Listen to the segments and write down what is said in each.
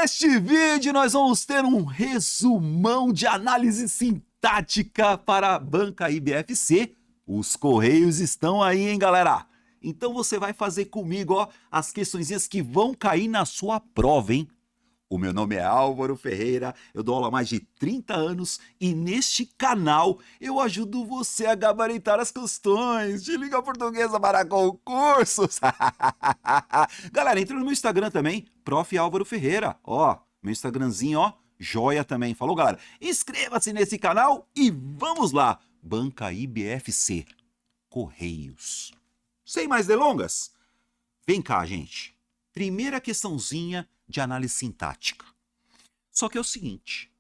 Neste vídeo nós vamos ter um resumão de análise sintática para a banca IBFC. Os Correios estão aí, hein, galera? Então você vai fazer comigo, ó, as questõezinhas que vão cair na sua prova, hein? O meu nome é Álvaro Ferreira, eu dou aula há mais de 30 anos e neste canal eu ajudo você a gabaritar as questões de língua portuguesa para concursos. Galera, entra no meu Instagram também, Prof. Álvaro Ferreira, ó, meu Instagramzinho, ó, joia também. Falou, galera? Inscreva-se nesse canal e vamos lá. Banca IBFC, Correios. Sem mais delongas, vem cá, gente. Primeira questãozinha de análise sintática. Só que é o seguinte,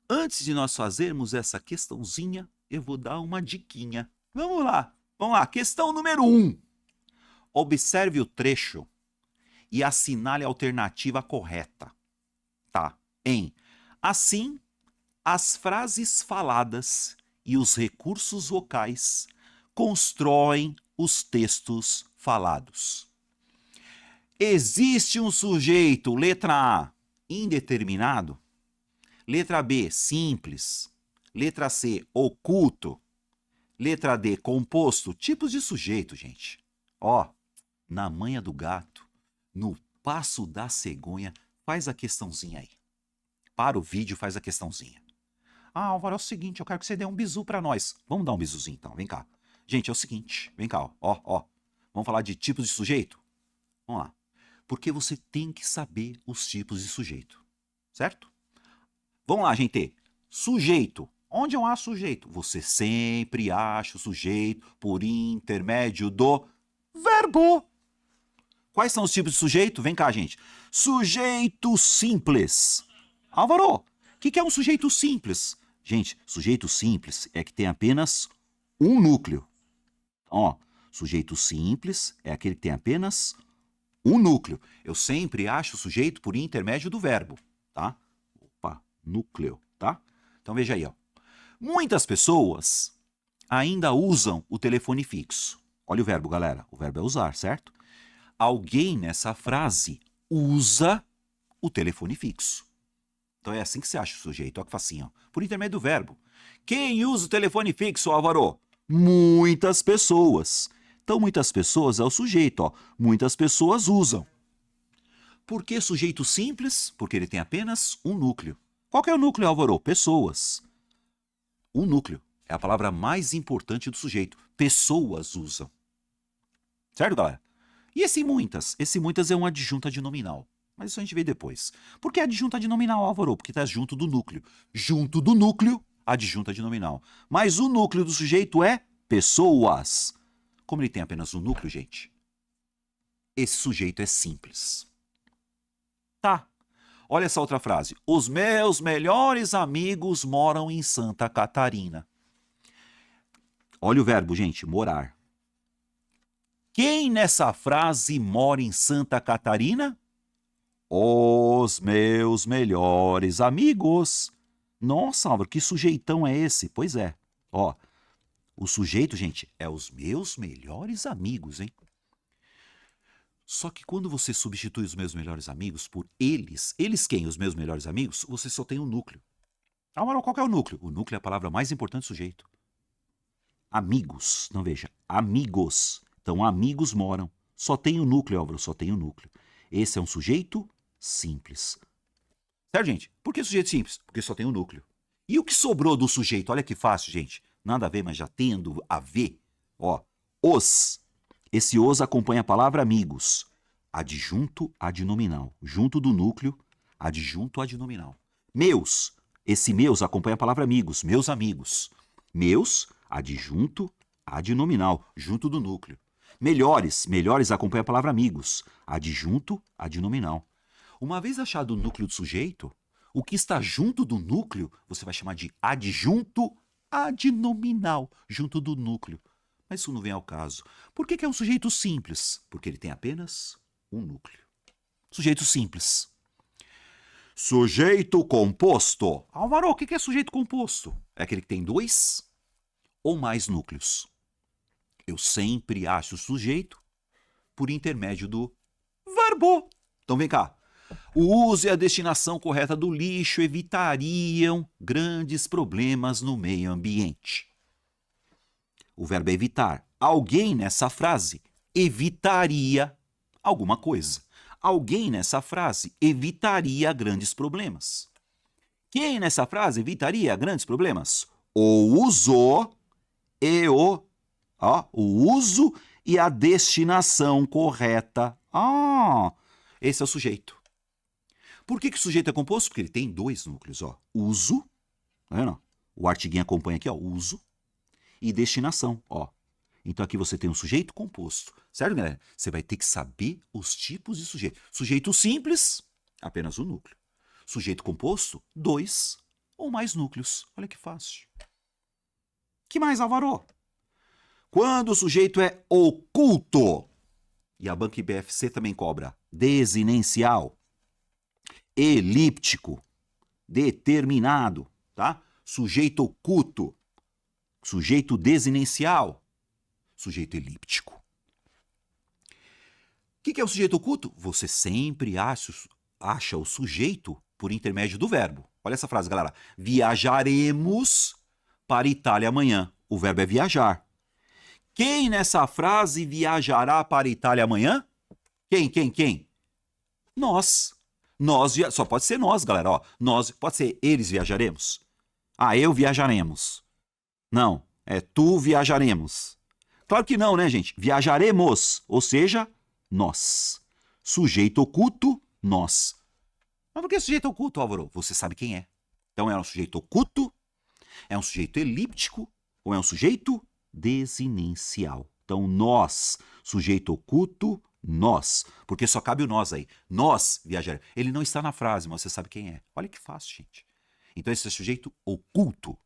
antes de nós fazermos essa questãozinha, eu vou dar uma diquinha. Vamos lá. Questão número 1. Observe o trecho e assinale a alternativa correta. Tá? Assim, as frases faladas e os recursos vocais constroem os textos falados. Existe um sujeito, letra A, indeterminado, letra B, simples, letra C, oculto, letra D, composto. Tipos de sujeito, gente. Ó, na manha do gato, no passo da cegonha, faz a questãozinha aí. Para o vídeo, faz a questãozinha. Ah, Álvaro, é o seguinte, eu quero que você dê um bisu pra nós. Vamos dar um bisuzinho então, vem cá. Gente, é o seguinte, vem cá, ó. Vamos falar de tipos de sujeito? Vamos lá. Porque você tem que saber os tipos de sujeito, certo? Vamos lá, gente. Sujeito. Onde eu acho sujeito? Você sempre acha o sujeito por intermédio do verbo. Quais são os tipos de sujeito? Vem cá, gente. Sujeito simples. Álvaro, o que é um sujeito simples? Gente, sujeito simples é que tem apenas um núcleo. Ó, sujeito simples é aquele que tem apenas um núcleo. Eu sempre acho o sujeito por intermédio do verbo, tá? Opa, núcleo, tá? Então veja aí, ó. Muitas pessoas ainda usam o telefone fixo. Olha o verbo, galera. O verbo é usar, certo? Alguém nessa frase usa o telefone fixo. Então é assim que você acha o sujeito. Olha que facinho, ó. Por intermédio do verbo. Quem usa o telefone fixo, Álvaro? Muitas pessoas. Então, muitas pessoas é o sujeito, ó. Muitas pessoas usam. Por que sujeito simples? Porque ele tem apenas um núcleo. Qual que é o núcleo, Álvaro? Pessoas. O núcleo é a palavra mais importante do sujeito. Pessoas usam. Certo, galera? E esse muitas? Esse muitas é um adjunto adnominal. Mas isso a gente vê depois. Por que adjunto adnominal, Álvaro? Porque está junto do núcleo. Junto do núcleo, adjunto adnominal. Mas o núcleo do sujeito é pessoas. Como ele tem apenas um núcleo, gente, esse sujeito é simples. Tá. Olha essa outra frase. Os meus melhores amigos moram em Santa Catarina. Olha o verbo, gente, morar. Quem nessa frase mora em Santa Catarina? Os meus melhores amigos. Nossa, Álvaro, que sujeitão é esse? Pois é. Ó, o sujeito, gente, é os meus melhores amigos, hein? Só que quando você substitui os meus melhores amigos por eles quem? Os meus melhores amigos, você só tem um núcleo. Ah, mas qual que é o núcleo? O núcleo é a palavra mais importante do sujeito. Amigos. Não, veja, amigos. Então, amigos moram. Só tem o núcleo, Álvaro, só tem o núcleo. Esse é um sujeito simples. Certo, gente? Por que sujeito simples? Porque só tem o núcleo. E o que sobrou do sujeito? Olha que fácil, gente. Nada a ver, mas já tendo a ver. Ó, os. Esse os acompanha a palavra amigos. Adjunto adnominal. Junto do núcleo, adjunto adnominal. Meus. Esse meus acompanha a palavra amigos. Meus amigos. Meus, adjunto adnominal. Junto do núcleo. Melhores. Melhores acompanha a palavra amigos. Adjunto adnominal. Uma vez achado o núcleo do sujeito, o que está junto do núcleo, você vai chamar de adjunto adnominal, junto do núcleo. Mas isso não vem ao caso. Por que é um sujeito simples? Porque ele tem apenas um núcleo. Sujeito simples. Sujeito composto. Álvaro, o que é sujeito composto? É aquele que tem dois ou mais núcleos. Eu sempre acho o sujeito por intermédio do verbo. Então vem cá. O uso e a destinação correta do lixo evitariam grandes problemas no meio ambiente. O verbo é evitar. Alguém nessa frase evitaria alguma coisa. Alguém nessa frase evitaria grandes problemas. Quem nessa frase evitaria grandes problemas? O uso e o uso e a destinação correta. Esse é o sujeito. Por que o sujeito é composto? Porque ele tem dois núcleos, ó. Uso, tá vendo? O artiguinho acompanha aqui, ó, uso e destinação, ó. Então aqui você tem um sujeito composto, certo, galera? Você vai ter que saber os tipos de sujeito. Sujeito simples, apenas um núcleo. Sujeito composto, 2 ou mais núcleos. Olha que fácil. Que mais, Álvaro? Quando o sujeito é oculto, e a Banca IBFC também cobra, desinencial, elíptico, determinado, tá? Sujeito oculto, sujeito desinencial, sujeito elíptico. O que é o sujeito oculto? Você sempre acha o sujeito por intermédio do verbo. Olha essa frase, galera. Viajaremos para Itália amanhã. O verbo é viajar. Quem nessa frase viajará para Itália amanhã? Quem? Nós. Só pode ser nós, galera. Ó, nós, pode ser eles viajaremos. Eu viajaremos. Não, é tu viajaremos. Claro que não, né, gente? Viajaremos, ou seja, nós. Sujeito oculto, nós. Mas por que sujeito oculto, Álvaro? Você sabe quem é. Então é um sujeito oculto, é um sujeito elíptico ou é um sujeito desinencial. Então nós, sujeito oculto, nós. Porque só cabe o nós aí. Nós viajaremos. Ele não está na frase, mas você sabe quem é. Olha que fácil, gente. Então esse é sujeito oculto.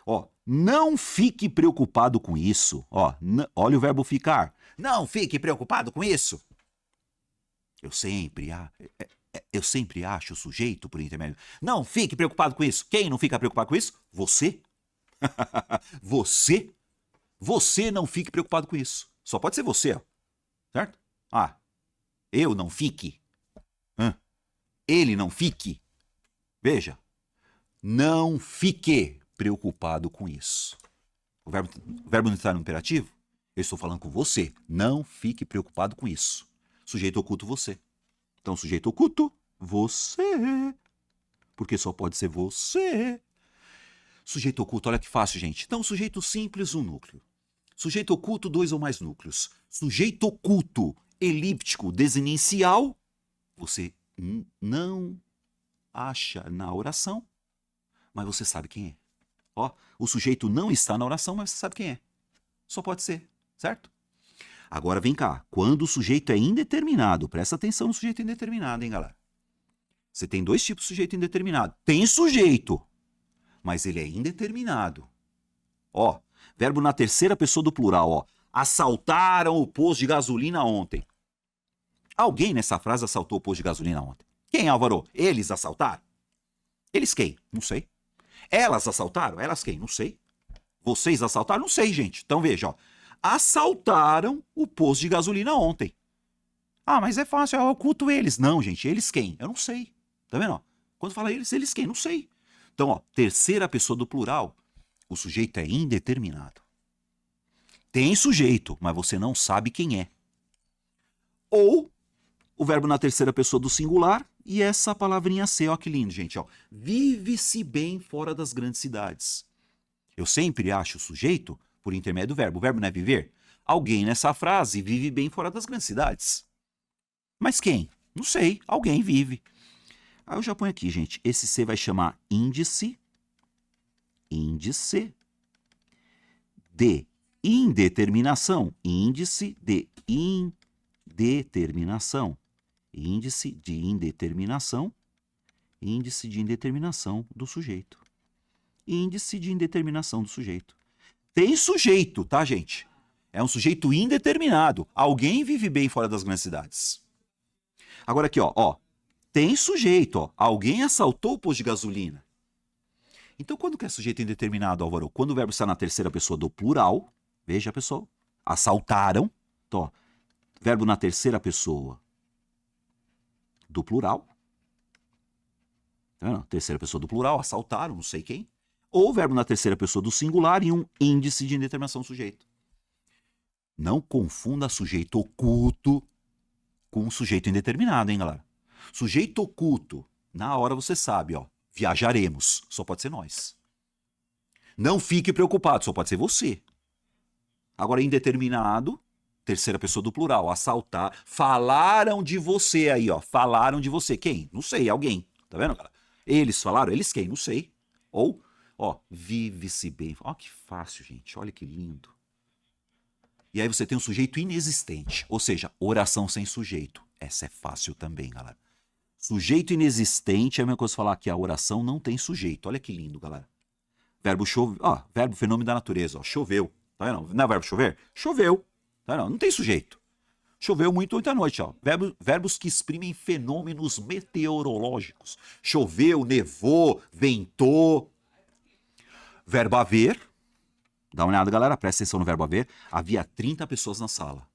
Ó, não fique preocupado com isso. Ó, olha o verbo ficar. Não fique preocupado com isso. Eu sempre acho o sujeito por intermédio. Não fique preocupado com isso. Quem não fica preocupado com isso? Você. Você não fique preocupado com isso. Só pode ser você, ó. Certo? Eu não fique. Ele não fique. Veja. Não fique preocupado com isso. O verbo não está no imperativo? Eu estou falando com você. Não fique preocupado com isso. Sujeito oculto, você. Então, sujeito oculto, você. Porque só pode ser você. Sujeito oculto, olha que fácil, gente. Então, sujeito simples, um núcleo. Sujeito oculto, 2 ou mais núcleos. Sujeito oculto, elíptico, desinencial, você não acha na oração, mas você sabe quem é. Ó, o sujeito não está na oração, mas você sabe quem é. Só pode ser, certo? Agora vem cá. Quando o sujeito é indeterminado, presta atenção no sujeito indeterminado, hein, galera? Você tem dois tipos de sujeito indeterminado. Tem sujeito, mas ele é indeterminado. Ó, verbo na terceira pessoa do plural, ó. Assaltaram o posto de gasolina ontem. Alguém nessa frase assaltou o posto de gasolina ontem. Quem, Álvaro? Eles assaltaram? Eles quem? Não sei. Elas assaltaram? Elas quem? Não sei. Vocês assaltaram? Não sei, gente. Então veja, ó. Assaltaram o posto de gasolina ontem. Mas é fácil, eu oculto eles. Não, gente, eles quem? Eu não sei. Tá vendo? Ó? Quando fala eles quem? Não sei. Então, ó, terceira pessoa do plural, o sujeito é indeterminado. Tem sujeito, mas você não sabe quem é. Ou o verbo na terceira pessoa do singular e essa palavrinha ser, ó que lindo, gente, ó. Vive-se bem fora das grandes cidades. Eu sempre acho o sujeito por intermédio do verbo. O verbo não é viver? Alguém nessa frase vive bem fora das grandes cidades. Mas quem? Não sei, alguém vive. Aí eu já ponho aqui, gente, esse C vai chamar índice de indeterminação, índice de indeterminação, índice de indeterminação, índice de indeterminação do sujeito. Índice de indeterminação do sujeito. Tem sujeito, tá, gente? É um sujeito indeterminado. Alguém vive bem fora das grandes cidades. Agora aqui, ó. Tem sujeito, ó. Alguém assaltou o posto de gasolina. Então, quando que é sujeito indeterminado, Álvaro? Quando o verbo está na terceira pessoa do plural, veja, pessoal, assaltaram. Então, ó, verbo na terceira pessoa do plural. Tá vendo? Terceira pessoa do plural, assaltaram, não sei quem. Ou verbo na terceira pessoa do singular e um índice de indeterminação do sujeito. Não confunda sujeito oculto com sujeito indeterminado, hein, galera? Sujeito oculto, na hora você sabe, ó, viajaremos, só pode ser nós. Não fique preocupado, só pode ser você. Agora, indeterminado, terceira pessoa do plural, assaltar, falaram de você aí, ó, falaram de você. Quem? Não sei, alguém. Tá vendo, cara? Eles falaram, eles quem? Não sei. Ou, ó, vive-se bem. Ó, que fácil, gente, olha que lindo. E aí você tem um sujeito inexistente, ou seja, oração sem sujeito. Essa é fácil também, galera. Sujeito inexistente é a mesma coisa falar que a oração não tem sujeito. Olha que lindo, galera. Verbo chover, ó, verbo fenômeno da natureza, ó, choveu. Tá vendo? Não é verbo chover? Choveu. Tá vendo? Não tem sujeito. Choveu muito ontem à noite, ó. Verbos que exprimem fenômenos meteorológicos. Choveu, nevou, ventou. Verbo haver. Dá uma olhada, galera, presta atenção no verbo haver. Havia 30 pessoas na sala.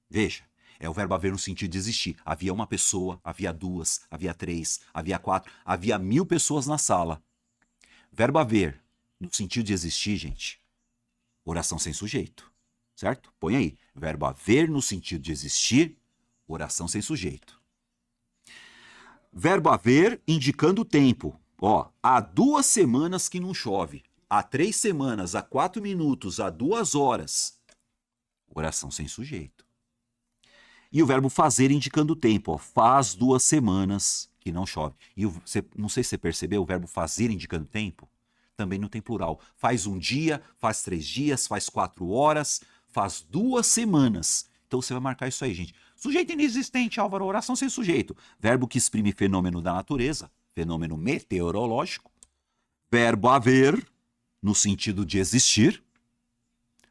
Veja, é o verbo haver no sentido de existir. Havia uma pessoa, havia duas, havia três, havia quatro, havia 1000 pessoas na sala. Verbo haver no sentido de existir, gente, oração sem sujeito, certo? Põe aí, verbo haver no sentido de existir, oração sem sujeito. Verbo haver indicando o tempo. Ó, há 2 semanas que não chove. Há 3 semanas, há 4 minutos, há 2 horas. Oração sem sujeito. E o verbo fazer indicando o tempo. Ó, faz 2 semanas que não chove. E não sei se você percebeu, o verbo fazer indicando tempo também não tem plural. Faz 1 dia, faz 3 dias, faz 4 horas, faz 2 semanas. Então você vai marcar isso aí, gente. Sujeito inexistente, Álvaro, oração sem sujeito. Verbo que exprime fenômeno da natureza, fenômeno meteorológico. Verbo haver, no sentido de existir.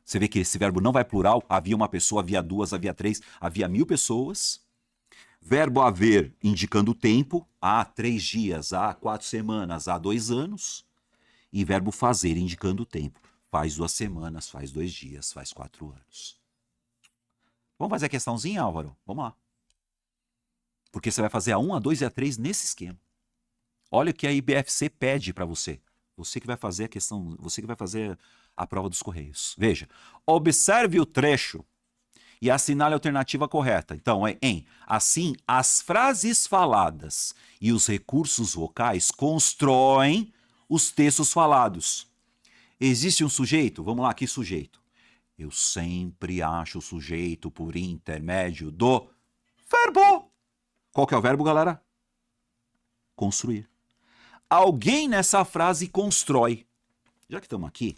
Você vê que esse verbo não vai plural. Havia uma pessoa, havia 2, havia 3, havia 1000 pessoas. Verbo haver indicando o tempo. Há 3 dias, há 4 semanas, há 2 anos. E verbo fazer indicando o tempo. Faz 2 semanas, faz 2 dias, faz 4 anos. Vamos fazer a questãozinha, Álvaro? Vamos lá. Porque você vai fazer a 1, a 2 e a 3 nesse esquema. Olha o que a IBFC pede para você. Você que vai fazer a questão, você que vai fazer a prova dos Correios. Veja, observe o trecho e assinale a alternativa correta. Então, assim, as frases faladas e os recursos vocais constroem os textos falados. Existe um sujeito? Vamos lá, que sujeito? Eu sempre acho o sujeito por intermédio do verbo. Qual que é o verbo, galera? Construir. Alguém nessa frase constrói. Já que estamos aqui,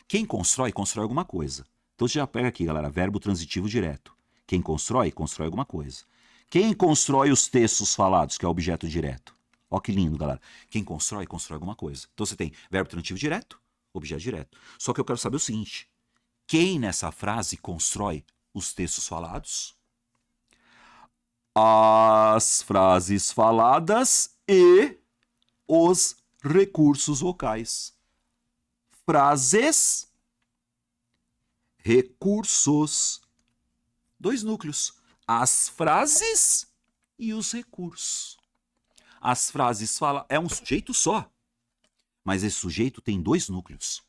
quem constrói, constrói alguma coisa. Então você já pega aqui, galera, verbo transitivo direto. Quem constrói, constrói alguma coisa. Quem constrói os textos falados, que é o objeto direto? Ó que lindo, galera. Quem constrói, constrói alguma coisa. Então você tem verbo transitivo direto, objeto direto. Só que eu quero saber o seguinte. Quem nessa frase constrói os textos falados? As frases faladas e os recursos vocais. Frases, recursos. 2 núcleos. As frases e os recursos. As frases falam... É um sujeito só. Mas esse sujeito tem 2 núcleos.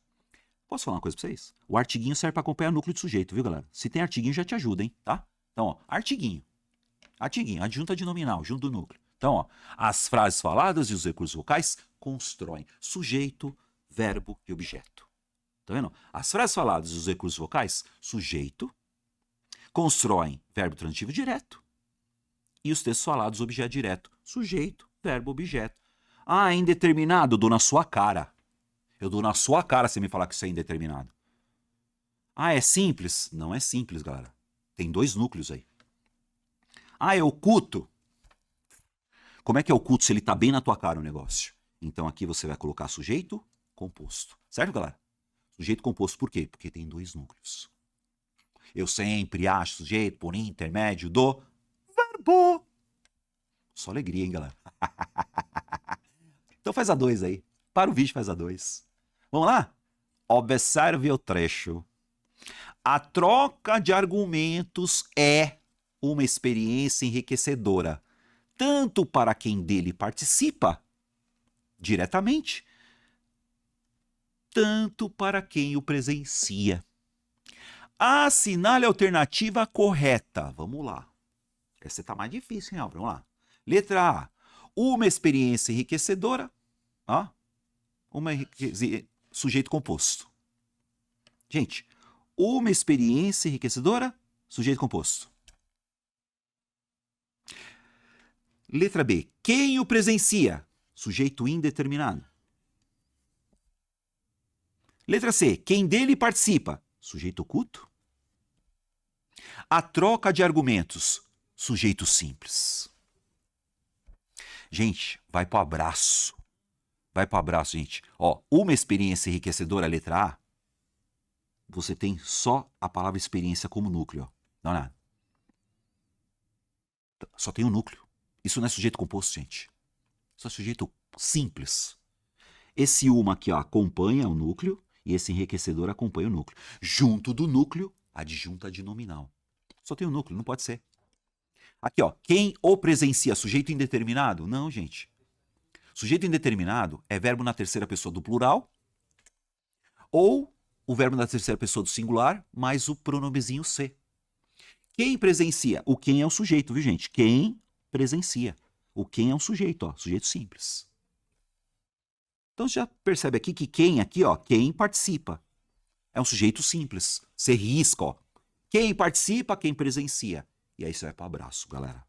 Posso falar uma coisa pra vocês? O artiguinho serve para acompanhar o núcleo de sujeito, viu, galera? Se tem artiguinho, já te ajuda, hein? Tá? Então, ó, artiguinho. Artiguinho, adjunta de nominal, junto do núcleo. Então, ó, as frases faladas e os recursos vocais constroem sujeito, verbo e objeto. Tá vendo? As frases faladas e os recursos vocais, sujeito, constroem verbo transitivo direto. E os textos falados, objeto direto. Sujeito, verbo, objeto. Ah, é indeterminado, eu dou na sua cara. Eu dou na sua cara se me falar que isso é indeterminado. Ah, é simples? Não é simples, galera. Tem 2 núcleos aí. Ah, é oculto? Como é que é oculto se ele tá bem na tua cara o negócio? Então aqui você vai colocar sujeito, composto. Certo, galera? Sujeito composto por quê? Porque tem 2 núcleos. Eu sempre acho sujeito por intermédio do verbo. Só alegria, hein, galera? Então faz a 2 aí. Para o vídeo, faz a 2. Vamos lá? Observe o trecho. A troca de argumentos é uma experiência enriquecedora. tanto para quem dele participa, diretamente, tanto para quem o presencia. Assinale a alternativa correta. Vamos lá. Essa tá mais difícil, hein, Álvaro? Vamos lá. Letra A. Uma experiência enriquecedora. Ó. Sujeito composto. Gente, uma experiência enriquecedora, sujeito composto. Letra B. Quem o presencia? Sujeito indeterminado. Letra C. Quem dele participa? Sujeito oculto. A troca de argumentos. Sujeito simples. Gente, vai pro abraço. Vai pro abraço, gente. Ó, uma experiência enriquecedora, letra A. Você tem só a palavra experiência como núcleo. Ó. Não é nada. Só tem um núcleo. Isso não é sujeito composto, gente. Isso é sujeito simples. Esse uma aqui, ó, acompanha o núcleo e esse enriquecedor acompanha o núcleo. Junto do núcleo, adjunta adnominal. Só tem um núcleo, não pode ser. Aqui, ó, quem o presencia, sujeito indeterminado? Não, gente. Sujeito indeterminado é verbo na terceira pessoa do plural ou o verbo na terceira pessoa do singular mais o pronomezinho se. Quem presencia? O quem é o sujeito, viu, gente? Quem presencia. O quem é um sujeito, ó, sujeito simples. Então você já percebe aqui que quem aqui, ó, quem participa. É um sujeito simples. Você risca, ó. Quem participa, quem presencia. E aí você vai para o abraço, galera.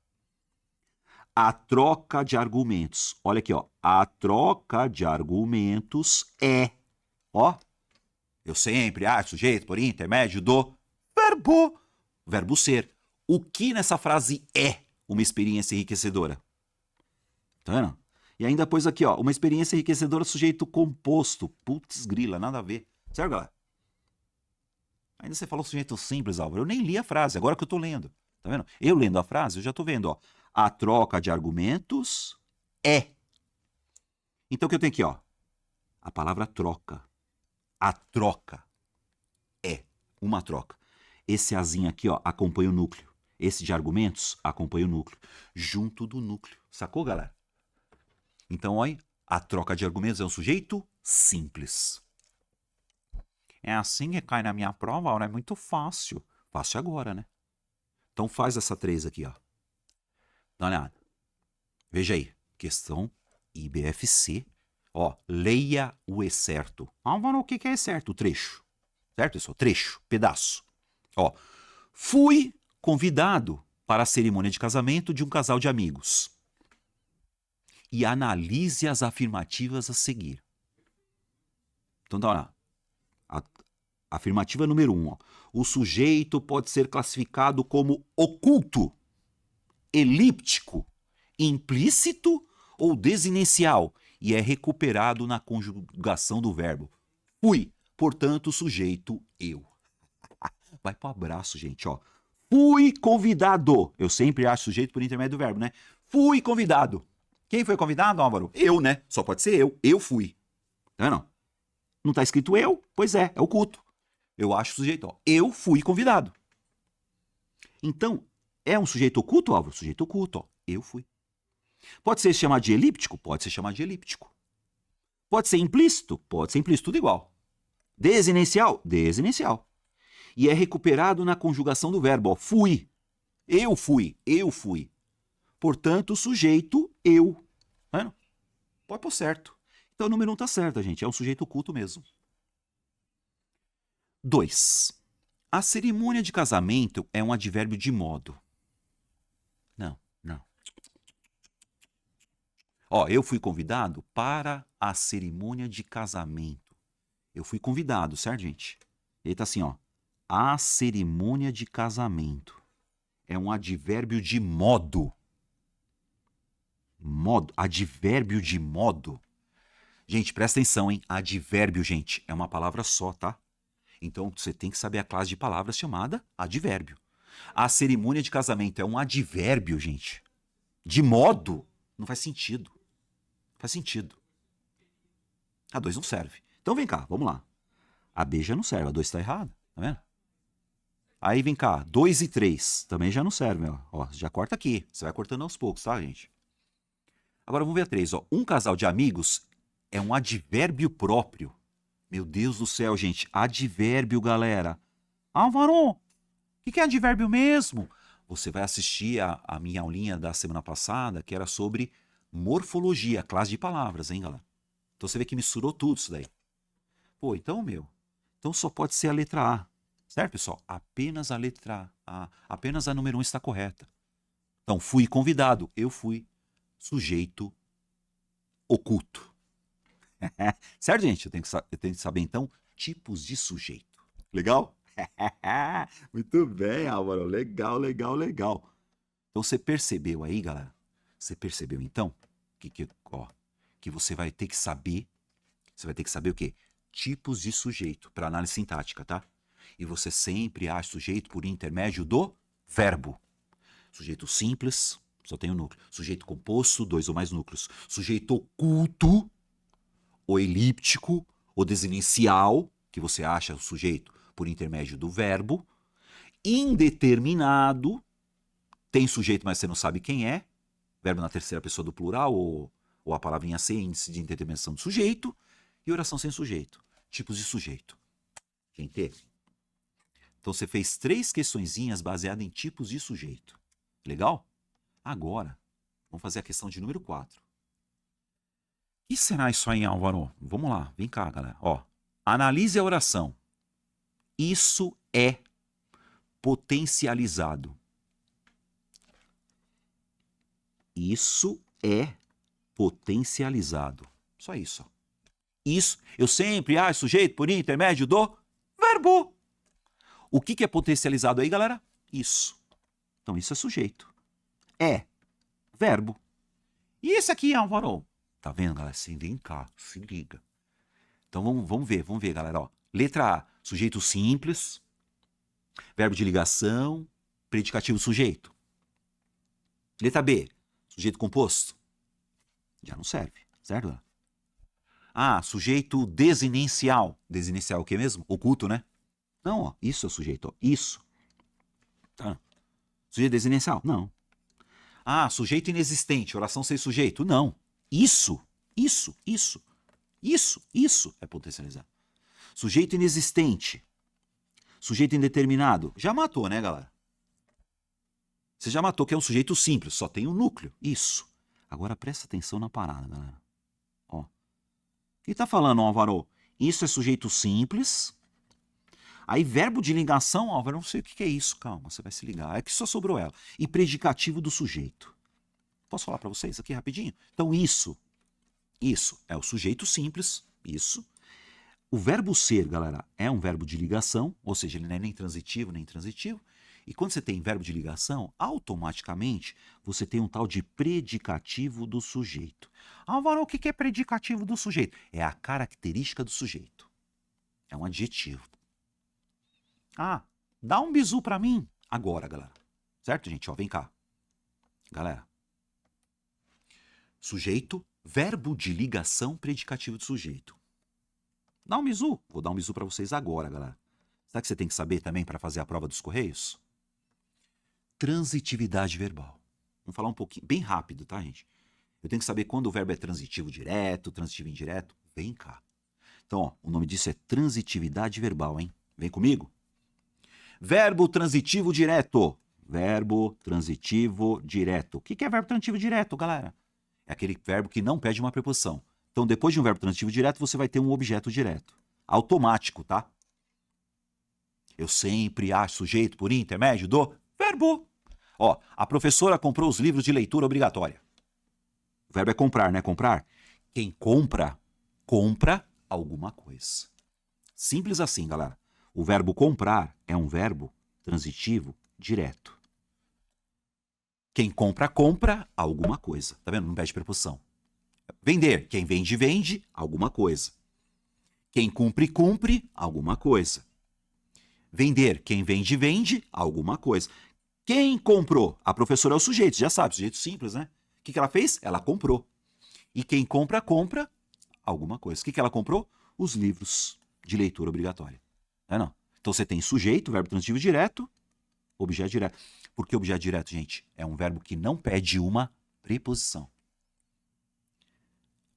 A troca de argumentos. Olha aqui, ó. A troca de argumentos é, ó. Eu sempre, sujeito por intermédio do verbo. Verbo ser. O que nessa frase é uma experiência enriquecedora? Tá vendo? E ainda pôs aqui, ó, uma experiência enriquecedora, sujeito composto. Putz, grila, nada a ver. Certo, galera? Ainda você falou sujeito simples, Álvaro. Eu nem li a frase, agora que eu tô lendo. Tá vendo? Eu lendo a frase, eu já tô vendo, ó. A troca de argumentos é. Então o que eu tenho aqui, ó? A palavra troca. A troca é uma troca. Esse azinho aqui, ó, acompanha o núcleo. Esse de argumentos acompanha o núcleo. Junto do núcleo. Sacou, galera? Então, olha, a troca de argumentos é um sujeito simples. É assim que cai na minha prova, Aura, é muito fácil. Fácil agora, né? Então faz essa 3 aqui, ó. Dá uma olhada. Veja aí. Questão IBFC. Ó, leia o excerto. Álvaro, o que é excerto? O trecho. Certo, pessoal? Trecho, pedaço. Ó, fui convidado para a cerimônia de casamento de um casal de amigos. E analise as afirmativas a seguir. Então dá uma olhada. Afirmativa número 1. Ó. O sujeito pode ser classificado como oculto, elíptico, implícito ou desinencial e é recuperado na conjugação do verbo. Fui, portanto, sujeito eu. Vai pro abraço, gente, ó. Fui convidado. Eu sempre acho sujeito por intermédio do verbo, né? Fui convidado. Quem foi convidado, Álvaro? Eu, né? Só pode ser eu. Eu fui. Tá vendo? Não tá escrito eu? Pois é oculto. Eu acho sujeito, ó. Eu fui convidado. Então, é um sujeito oculto, Álvaro? Sujeito oculto, ó. Eu fui. Pode ser chamado de elíptico? Pode ser chamado de elíptico. Pode ser implícito? Pode ser implícito, tudo igual. Desinencial? Desinencial. E é recuperado na conjugação do verbo, ó. Fui. Eu fui. Eu fui. Portanto, sujeito, eu. Tá vendo? Pode pôr certo. Então, o número 1 tá certo, gente. É um sujeito oculto mesmo. 2. A cerimônia de casamento é um advérbio de modo. Não. Ó, eu fui convidado para a cerimônia de casamento. Eu fui convidado, certo, gente? Ele tá assim, ó. A cerimônia de casamento é um advérbio de modo. Modo. Advérbio de modo. Gente, presta atenção, hein? Advérbio, gente, é uma palavra só, tá? Então, você tem que saber a classe de palavras chamada advérbio. A cerimônia de casamento é um advérbio, gente. De modo, não faz sentido. Faz sentido. A 2 não serve. Então, vem cá, vamos lá. A B já não serve, a 2 está errada, tá vendo? Aí, vem cá, 2 e 3 também já não servem, ó. Ó, já corta aqui. Você vai cortando aos poucos, tá, gente? Agora vamos ver a 3. Ó. Um casal de amigos é um advérbio próprio. Meu Deus do céu, gente. Advérbio, galera. Álvaro, o que é advérbio mesmo? Você vai assistir a minha aulinha da semana passada, que era sobre morfologia, classe de palavras, hein, galera? Então você vê que misturou tudo isso daí. Pô, então, então só pode ser a letra A. Certo, pessoal? Apenas a letra A. Apenas a número 1 está correta. Então, fui convidado. Eu fui sujeito oculto. Certo, gente? Eu tenho que saber, então, tipos de sujeito. Legal? Muito bem, Álvaro. Legal, legal, legal. Então, você percebeu aí, galera? Você percebeu, então, que você vai ter que saber... Você vai ter que saber o quê? Tipos de sujeito para análise sintática, tá? E você sempre acha sujeito por intermédio do verbo. Sujeito simples, só tem um núcleo. Sujeito composto, 2 ou mais núcleos. Sujeito oculto, ou elíptico, ou desinicial, que você acha o sujeito por intermédio do verbo. Indeterminado, tem sujeito, mas você não sabe quem é. Verbo na terceira pessoa do plural, ou a palavrinha C, índice de indeterminação do sujeito. E oração sem sujeito. Tipos de sujeito. Quem teve? Então você fez 3 questõezinhas baseadas em tipos de sujeito. Legal? Agora, vamos fazer a questão de número 4. O que será isso aí, Álvaro? Vamos lá, vem cá, galera. Ó, analise a oração. Isso é potencializado. Isso é potencializado. Só isso. Isso, eu sempre acho sujeito por intermédio do verbo. O que é potencializado aí, galera? Isso. Então, isso é sujeito. É verbo. E esse aqui, Álvaro? Tá vendo, galera? Vem cá, se liga. Então, vamos ver, galera. Ó, letra A, sujeito simples. Verbo de ligação, predicativo sujeito. Letra B, sujeito composto. Já não serve, certo, galera? Ah, sujeito desinencial. Desinencial o que mesmo? Oculto, né? Não, ó, isso é o sujeito, ó, isso. Tá. Sujeito desinencial? Não. Ah, sujeito inexistente, oração sem sujeito? Não. Isso é potencializar. Sujeito inexistente. Sujeito indeterminado. Já matou, né, galera? Você já matou, que é um sujeito simples, só tem um núcleo. Isso. Agora presta atenção na parada, galera. Ó. O que tá falando, Álvaro? Isso é sujeito simples. Aí, verbo de ligação, Álvaro, não sei o que é isso. Calma, você vai se ligar. É que só sobrou ela. E predicativo do sujeito. Posso falar para vocês aqui rapidinho? Então, isso é o sujeito simples. Isso. O verbo ser, galera, é um verbo de ligação. Ou seja, ele não é nem transitivo, nem transitivo. E quando você tem verbo de ligação, automaticamente você tem um tal de predicativo do sujeito. Álvaro, o que é predicativo do sujeito? É a característica do sujeito. É um adjetivo. Ah, dá um bisu pra mim. Agora, galera. Certo, gente? Ó, vem cá. Galera. Sujeito, verbo de ligação, predicativo do sujeito. Dá um bisu. Vou dar um bisu pra vocês agora, galera. Sabe o que você tem que saber também para fazer a prova dos Correios? Transitividade verbal. Vamos falar um pouquinho, bem rápido, tá, gente? Eu tenho que saber quando o verbo é transitivo direto, transitivo indireto. Vem cá. Então, ó, o nome disso é transitividade verbal, hein? Vem comigo. Verbo transitivo direto. Verbo transitivo direto. O que é verbo transitivo direto, galera? É aquele verbo que não pede uma preposição. Então, depois de um verbo transitivo direto, você vai ter um objeto direto. Automático, tá? Eu sempre acho sujeito por intermédio do verbo. Ó, a professora comprou os livros de leitura obrigatória. O verbo é comprar, né? Comprar. Quem compra, compra alguma coisa. Simples assim, galera. O verbo comprar é um verbo transitivo direto. Quem compra, compra alguma coisa. Tá vendo? Não pede preposição. Vender. Quem vende, vende alguma coisa. Quem cumpre, cumpre alguma coisa. Vender. Quem vende, vende alguma coisa. Quem comprou? A professora é o sujeito, já sabe, sujeito simples, né? O que ela fez? Ela comprou. E quem compra, compra alguma coisa. O que ela comprou? Os livros de leitura obrigatória. Não. Então você tem sujeito, verbo transitivo direto, objeto direto. Por que objeto direto, gente? É um verbo que não pede uma preposição.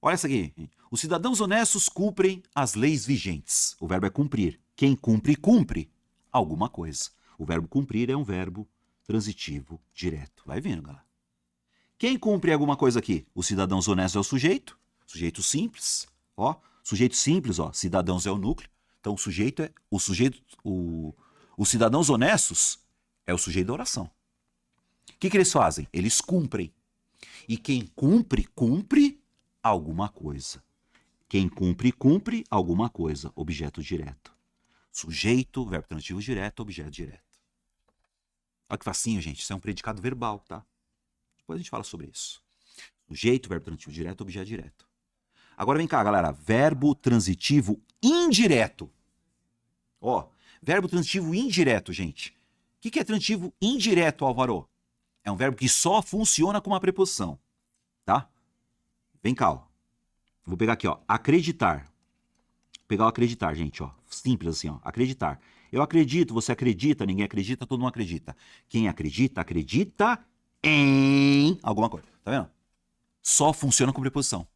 Olha essa aqui. Os cidadãos honestos cumprem as leis vigentes. O verbo é cumprir. Quem cumpre, cumpre alguma coisa. O verbo cumprir é um verbo transitivo direto. Vai vendo, galera. Quem cumpre alguma coisa aqui? Os cidadãos honestos é o sujeito. Sujeito simples. Ó, sujeito simples, ó. Cidadãos é o núcleo. Então o sujeito é os cidadãos honestos é o sujeito da oração. O que eles fazem? Eles cumprem. E quem cumpre, cumpre alguma coisa. Quem cumpre, cumpre alguma coisa. Objeto direto. Sujeito, verbo transitivo direto, objeto direto. Olha que facinho, gente. Isso é um predicado verbal, tá? Depois a gente fala sobre isso. Sujeito, verbo transitivo direto, objeto direto. Agora vem cá, galera. Verbo transitivo indireto. Ó, verbo transitivo indireto, gente. O que é transitivo indireto, Álvaro? É um verbo que só funciona com uma preposição, tá? Vem cá, ó. Vou pegar aqui, ó. Acreditar. Vou pegar o acreditar, gente, ó. Simples assim, ó. Acreditar. Eu acredito, você acredita, ninguém acredita, todo mundo acredita. Quem acredita, acredita em alguma coisa. Tá vendo? Só funciona com preposição.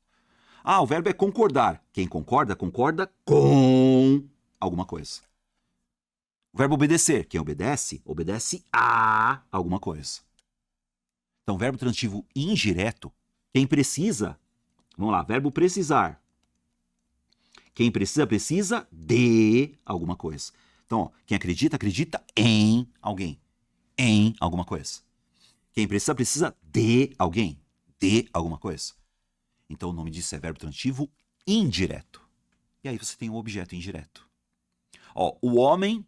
Ah, o verbo é concordar. Quem concorda, concorda com alguma coisa. O verbo obedecer. Quem obedece, obedece a alguma coisa. Então, verbo transitivo indireto. Quem precisa, vamos lá, verbo precisar. Quem precisa, precisa de alguma coisa. Então, ó, quem acredita, acredita em alguém. Em alguma coisa. Quem precisa, precisa de alguém. De alguma coisa. Então, o nome disso é verbo transitivo indireto. E aí você tem o objeto indireto. Ó, o homem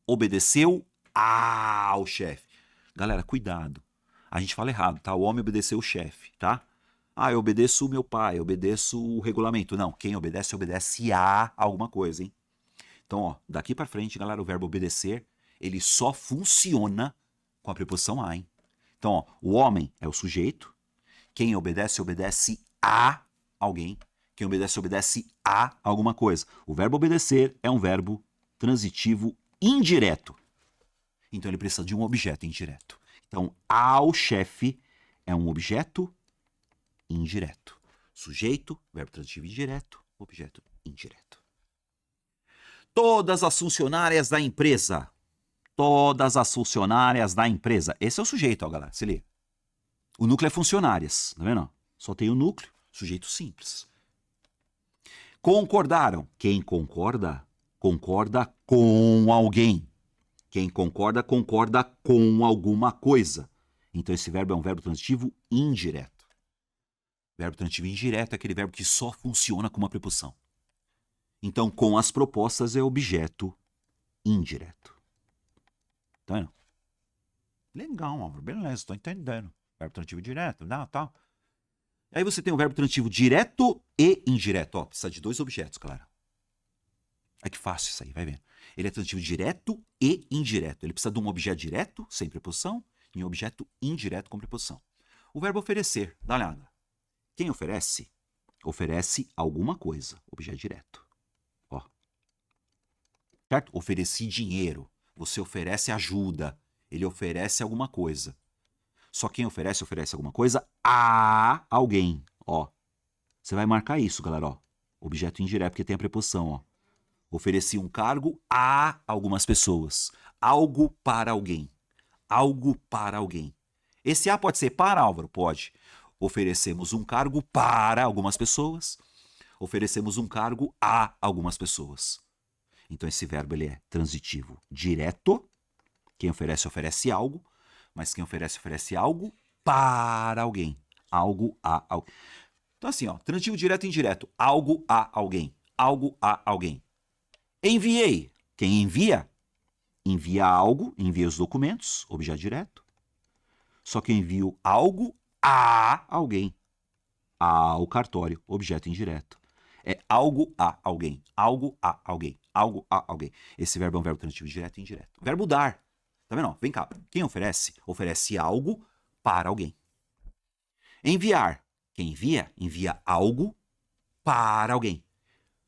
obedeceu ao chefe. Galera, cuidado. A gente fala errado, tá? O homem obedeceu o chefe, tá? Ah, eu obedeço o meu pai, eu obedeço o regulamento. Não, quem obedece, obedece a alguma coisa, hein? Então, ó, daqui pra frente, galera, o verbo obedecer, ele só funciona com a preposição a, hein? Então, ó, o homem é o sujeito. Quem obedece, obedece a alguém. Quem obedece, obedece a alguma coisa. O verbo obedecer é um verbo transitivo indireto. Então, ele precisa de um objeto indireto. Então, ao chefe é um objeto indireto. Sujeito, verbo transitivo indireto, objeto indireto. Todas as funcionárias da empresa. Todas as funcionárias da empresa. Esse é o sujeito, ó, galera. Se liga. O núcleo é funcionárias, tá vendo? Só tem o núcleo, sujeito simples. Concordaram. Quem concorda, concorda com alguém. Quem concorda, concorda com alguma coisa. Então esse verbo é um verbo transitivo indireto. Verbo transitivo indireto é aquele verbo que só funciona com uma preposição. Então, com as propostas é objeto indireto. Tá vendo? Legal, Álvaro. Beleza, estou entendendo. Verbo transitivo direto, tal. Aí você tem o verbo transitivo direto e indireto. Ó, precisa de dois objetos, claro. É que fácil isso aí, vai vendo. Ele é transitivo direto e indireto. Ele precisa de um objeto direto, sem preposição, e um objeto indireto com preposição. O verbo oferecer, dá uma olhada. Quem oferece, oferece alguma coisa, objeto direto. Ó. Certo? Ofereci dinheiro. Você oferece ajuda. Ele oferece alguma coisa. Só quem oferece, oferece alguma coisa a alguém. Ó. Você vai marcar isso, galera, ó. Objeto indireto, porque tem a preposição, ó. Ofereci um cargo a algumas pessoas. Algo para alguém. Algo para alguém. Esse a pode ser para, Álvaro? Pode. Oferecemos um cargo para algumas pessoas. Oferecemos um cargo a algumas pessoas. Então esse verbo ele é transitivo direto. Quem oferece, oferece algo. Mas quem oferece, oferece algo para alguém. Algo a alguém. Então assim, ó, transitivo direto e indireto. Algo a alguém. Algo a alguém. Enviei. Quem envia? Envia algo, envia os documentos, objeto direto. Só que eu envio algo a alguém. Ao cartório, objeto indireto. É algo a alguém. Algo a alguém. Algo a alguém. Esse verbo é um verbo transitivo direto e indireto. Verbo dar. Tá vendo? Vem cá. Quem oferece? Oferece algo para alguém. Enviar. Quem envia? Envia algo para alguém.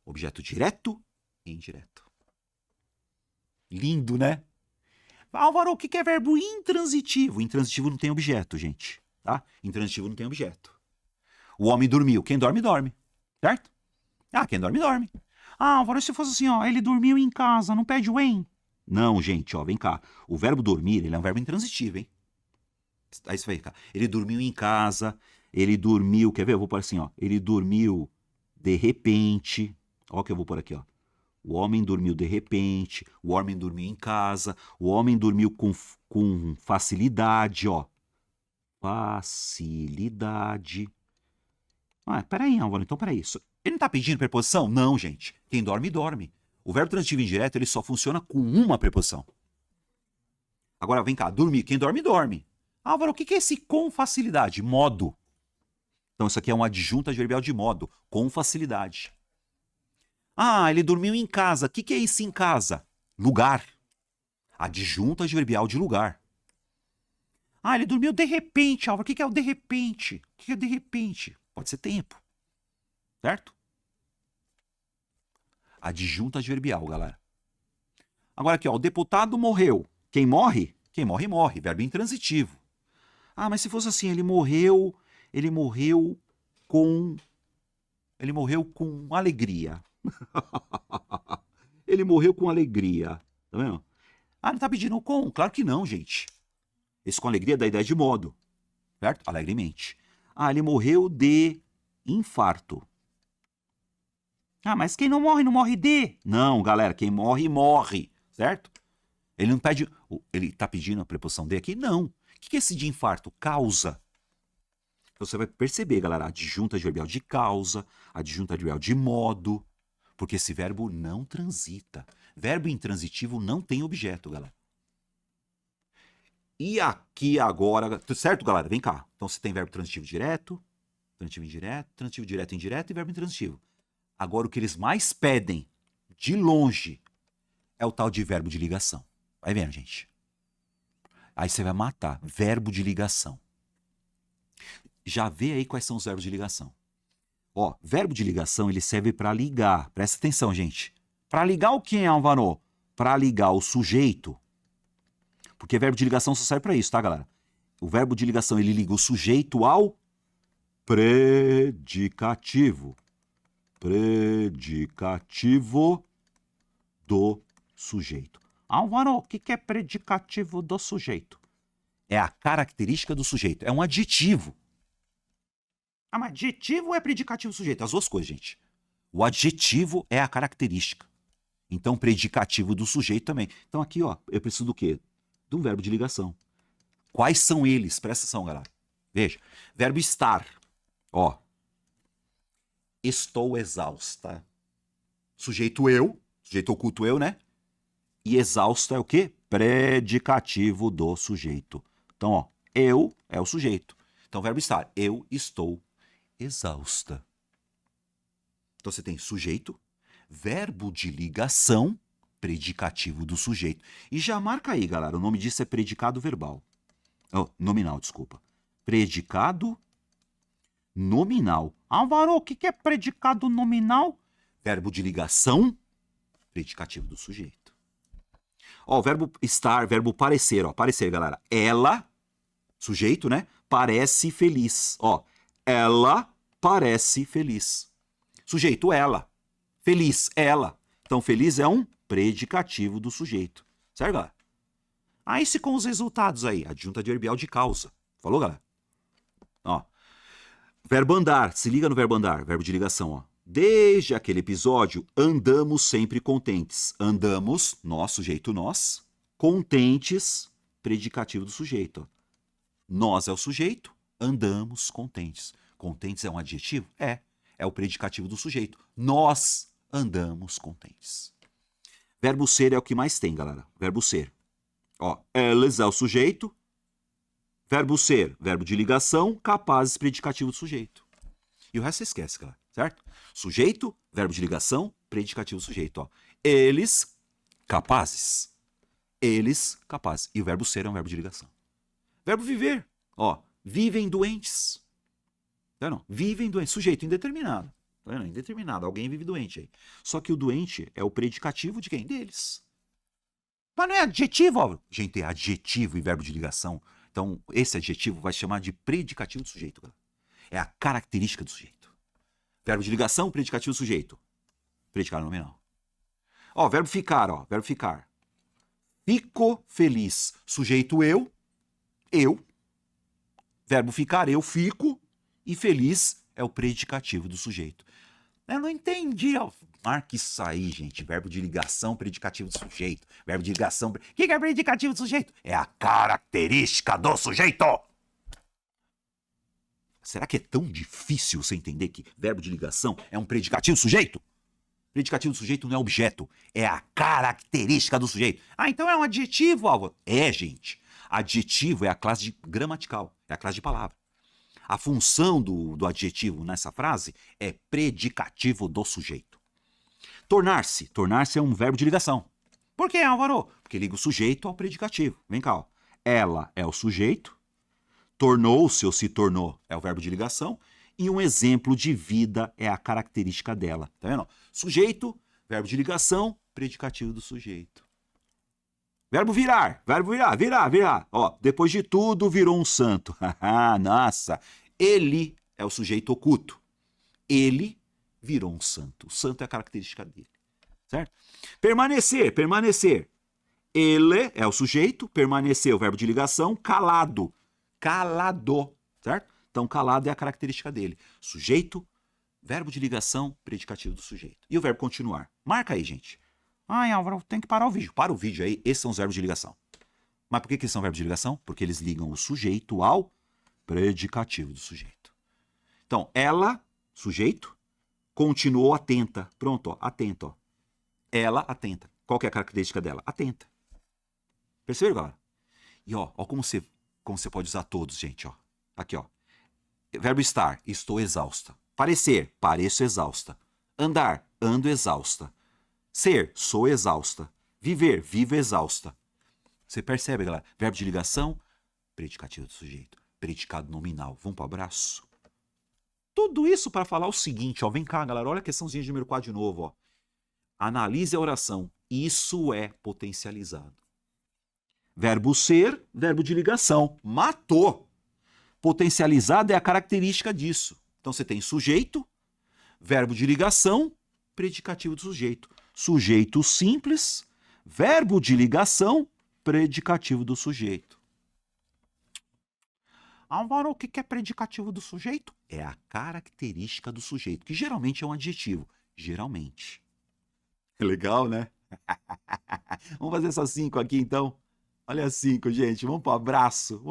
Objeto direto e indireto. Lindo, né? Álvaro, o que é verbo intransitivo? Intransitivo não tem objeto, gente. Tá? Intransitivo não tem objeto. O homem dormiu. Quem dorme, dorme. Certo? Ah, quem dorme, dorme. Ah, agora se fosse assim, ó, ele dormiu em casa, não pede o em? Não, gente, ó, vem cá. O verbo dormir, ele é um verbo intransitivo, hein? Aí você vai cá. Ele dormiu em casa, ele dormiu, quer ver? Eu vou pôr assim, ó. Ele dormiu de repente. Ó, o que eu vou pôr aqui, ó. O homem dormiu de repente, o homem dormiu em casa, o homem dormiu com facilidade, ó. Facilidade. Ah, peraí, Álvaro, então peraí. Ele não tá pedindo preposição? Não, gente. Quem dorme, dorme. O verbo transitivo indireto, ele só funciona com uma preposição. Agora, vem cá, dormir. Quem dorme, dorme. Álvaro, o que é esse com facilidade? Modo. Então, isso aqui é um adjunto adverbial de modo, com facilidade. Ah, ele dormiu em casa. O que é isso em casa? Lugar. Adjunto adverbial de lugar. Ah, ele dormiu de repente, Álvaro. O que é o de repente? O que é de repente? Pode ser tempo. Certo? Adjunto adverbial, galera. Agora aqui, ó, o deputado morreu. Quem morre? Quem morre, morre. Verbo intransitivo. Ah, mas se fosse assim, ele morreu com alegria. Ele morreu com alegria. Tá vendo? Ah, não tá pedindo com? Claro que não, gente. Esse com alegria dá ideia de modo. Certo? Alegremente. Ah, ele morreu de infarto. Ah, mas quem não morre, não morre de? Não, galera, quem morre, morre. Certo? Ele não pede... Ele tá pedindo a preposição de aqui? Não. O que é esse de infarto? Causa. Então você vai perceber, galera, adjunto adverbial de causa, adjunto adverbial de modo, porque esse verbo não transita. Verbo intransitivo não tem objeto, galera. E aqui agora, certo, galera? Vem cá. Então você tem verbo transitivo direto, transitivo indireto, transitivo direto indireto e verbo intransitivo. Agora o que eles mais pedem, de longe, é o tal de verbo de ligação. Vai vendo, gente. Aí você vai matar. Verbo de ligação. Já vê aí quais são os verbos de ligação. Ó, verbo de ligação, ele serve para ligar. Presta atenção, gente. Para ligar o que, Álvaro? Para ligar o sujeito. Porque verbo de ligação só serve para isso, tá, galera? O verbo de ligação, ele liga o sujeito ao predicativo. Predicativo do sujeito. Álvaro, o que é predicativo do sujeito? É a característica do sujeito. É um adjetivo. Ah, mas adjetivo é predicativo do sujeito? As duas coisas, gente. O adjetivo é a característica. Então, predicativo do sujeito também. Então, aqui, ó, eu preciso do quê? De um verbo de ligação. Quais são eles? Presta atenção, galera. Veja. Verbo estar. Ó. Estou exausta. Sujeito eu. Sujeito oculto eu, né? E exausta é o quê? Predicativo do sujeito. Então, ó, eu é o sujeito. Então, verbo estar. Eu estou exausta. Então, você tem sujeito, verbo de ligação, predicativo do sujeito. E já marca aí, galera, o nome disso é predicado verbal. Oh, nominal, desculpa. Predicado nominal. Álvaro, o que é predicado nominal? Verbo de ligação, predicativo do sujeito. Ó, verbo estar, verbo parecer, ó, parecer, galera. Ela, sujeito, né? Parece feliz. Ó, ela parece feliz. Sujeito, ela. Feliz, ela. Então, feliz é um predicativo do sujeito. Certo, galera? Aí se com os resultados aí, adjunto adverbial de causa. Falou, galera? Ó, verbo andar, se liga no verbo andar, verbo de ligação, ó. Desde aquele episódio, andamos sempre contentes. Andamos, nós, sujeito nós, contentes, predicativo do sujeito. Ó. Nós é o sujeito, andamos contentes. Contentes é um adjetivo? É o predicativo do sujeito. Nós andamos contentes. Verbo ser é o que mais tem, galera. Verbo ser. Ó, eles é o sujeito. Verbo ser, verbo de ligação, capazes, predicativo do sujeito. E o resto você esquece, galera. Certo? Sujeito, verbo de ligação, predicativo do sujeito. Ó. Eles, capazes. Eles, capazes. E o verbo ser é um verbo de ligação. Verbo viver. Ó, vivem doentes. Tá vendo? Vivem doentes. Sujeito indeterminado. Tá vendo? Indeterminado. Alguém vive doente aí. Só que o doente é o predicativo de quem? Deles. Mas não é adjetivo, ó. Gente, é adjetivo e verbo de ligação. Então, esse adjetivo vai chamar de predicativo do sujeito, galera. É a característica do sujeito. Verbo de ligação, predicativo do sujeito. Predicado nominal. Ó, verbo ficar, ó. Verbo ficar. Fico feliz. Sujeito eu. Eu. Verbo ficar, eu fico. E feliz é o predicativo do sujeito. Eu não entendi. Marca isso aí, gente. Verbo de ligação, predicativo do sujeito. Verbo de ligação... O que é predicativo do sujeito? É a característica do sujeito. Será que é tão difícil você entender que verbo de ligação é um predicativo do sujeito? Predicativo do sujeito não é objeto, é a característica do sujeito. Ah, então é um adjetivo, Álvaro. É, gente. Adjetivo é a classe gramatical, é a classe de palavra. A função do adjetivo nessa frase é predicativo do sujeito. Tornar-se. Tornar-se é um verbo de ligação. Por que, Álvaro? Porque liga o sujeito ao predicativo. Vem cá, ó. Ela é o sujeito. Tornou-se ou se tornou é o verbo de ligação. E um exemplo de vida é a característica dela. Tá vendo? Sujeito, verbo de ligação, predicativo do sujeito. Verbo virar, virar. Ó, depois de tudo virou um santo. Nossa, ele é o sujeito oculto. Ele virou um santo. O santo é a característica dele. Certo? Permanecer. Ele é o sujeito, permanecer, o verbo de ligação, calado. Calado, certo? Então, calado é a característica dele. Sujeito, verbo de ligação, predicativo do sujeito. E o verbo continuar. Marca aí, gente. Ai, Álvaro, tem que parar o vídeo. Para o vídeo aí, esses são os verbos de ligação. Mas por que eles são verbos de ligação? Porque eles ligam o sujeito ao predicativo do sujeito. Então, ela, sujeito, continuou atenta. Pronto, ó, atenta, ó. Ela atenta. Qual que é a característica dela? Atenta. Percebeu, galera? E ó como você pode usar todos, gente, ó. Aqui, ó. Verbo estar, estou exausta. Parecer, pareço exausta. Andar, ando exausta. Ser, sou exausta. Viver, vivo exausta. Você percebe, galera? Verbo de ligação, predicativo do sujeito. Predicado nominal. Vamos para o abraço? Tudo isso para falar o seguinte, ó. Vem cá, galera. Olha a questãozinha de número 4 de novo, ó. Analise a oração. Isso é potencializado. Verbo ser, verbo de ligação. Matou. Potencializado é a característica disso. Então você tem sujeito, verbo de ligação, predicativo do sujeito. Sujeito simples, verbo de ligação, predicativo do sujeito. Álvaro, o que é predicativo do sujeito? É a característica do sujeito, que geralmente é um adjetivo. Geralmente. Legal, né? Vamos fazer essas 5 aqui, então. Olha as 5, gente. Vamos para o abraço.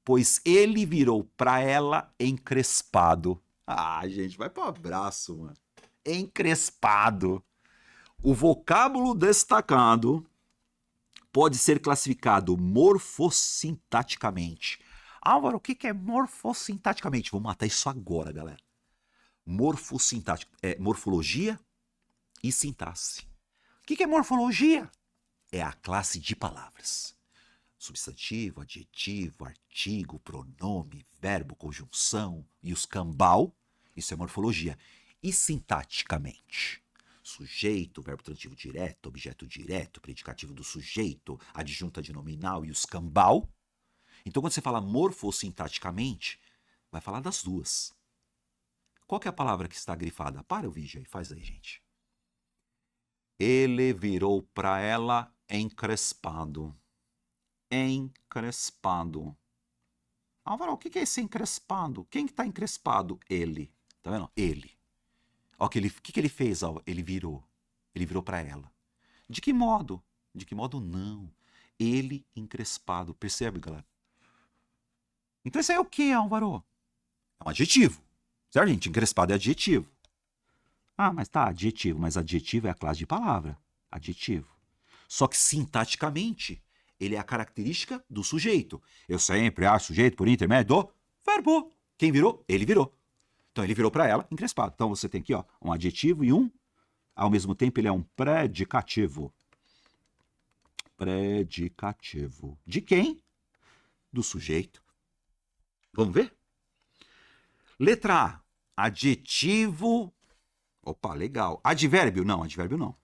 Pois ele virou para ela encrespado. Ah, gente, vai para o abraço, mano. Encrespado. O vocábulo destacado pode ser classificado morfossintaticamente. Álvaro, o que é morfossintaticamente? Vamos matar isso agora, galera. Morfossintático é morfologia e sintaxe. O que é morfologia? É a classe de palavras. Substantivo, adjetivo, artigo, pronome, verbo, conjunção e os cambal. Isso é morfologia. E sintaticamente? Sujeito, verbo transitivo direto, objeto direto, predicativo do sujeito, adjunta de nominal e os cambal. Então, quando você fala morfossintaticamente, vai falar das duas. Qual que é a palavra que está grifada? Para o vídeo aí, faz aí, gente. Ele virou para ela encrespado. Encrespado. Álvaro, o que é esse encrespado? Quem que está encrespado? Ele. Tá vendo? Ele. O que ele fez? Álvaro? Ele virou. Ele virou para ela. De que modo? De que modo não? Ele encrespado. Percebe, galera? Então isso aí é o que, Álvaro? É um adjetivo. Certo, gente? Encrespado é adjetivo. Ah, mas tá, adjetivo. Mas adjetivo é a classe de palavra. Adjetivo. Só que sintaticamente, ele é a característica do sujeito. Eu sempre acho sujeito por intermédio do verbo. Quem virou? Ele virou. Então ele virou para ela encrespado. Então você tem aqui, ó, um adjetivo e ao mesmo tempo ele é um predicativo. Predicativo. De quem? Do sujeito. Vamos ver? Letra A. Adjetivo. Opa, legal. Advérbio? Não, advérbio não.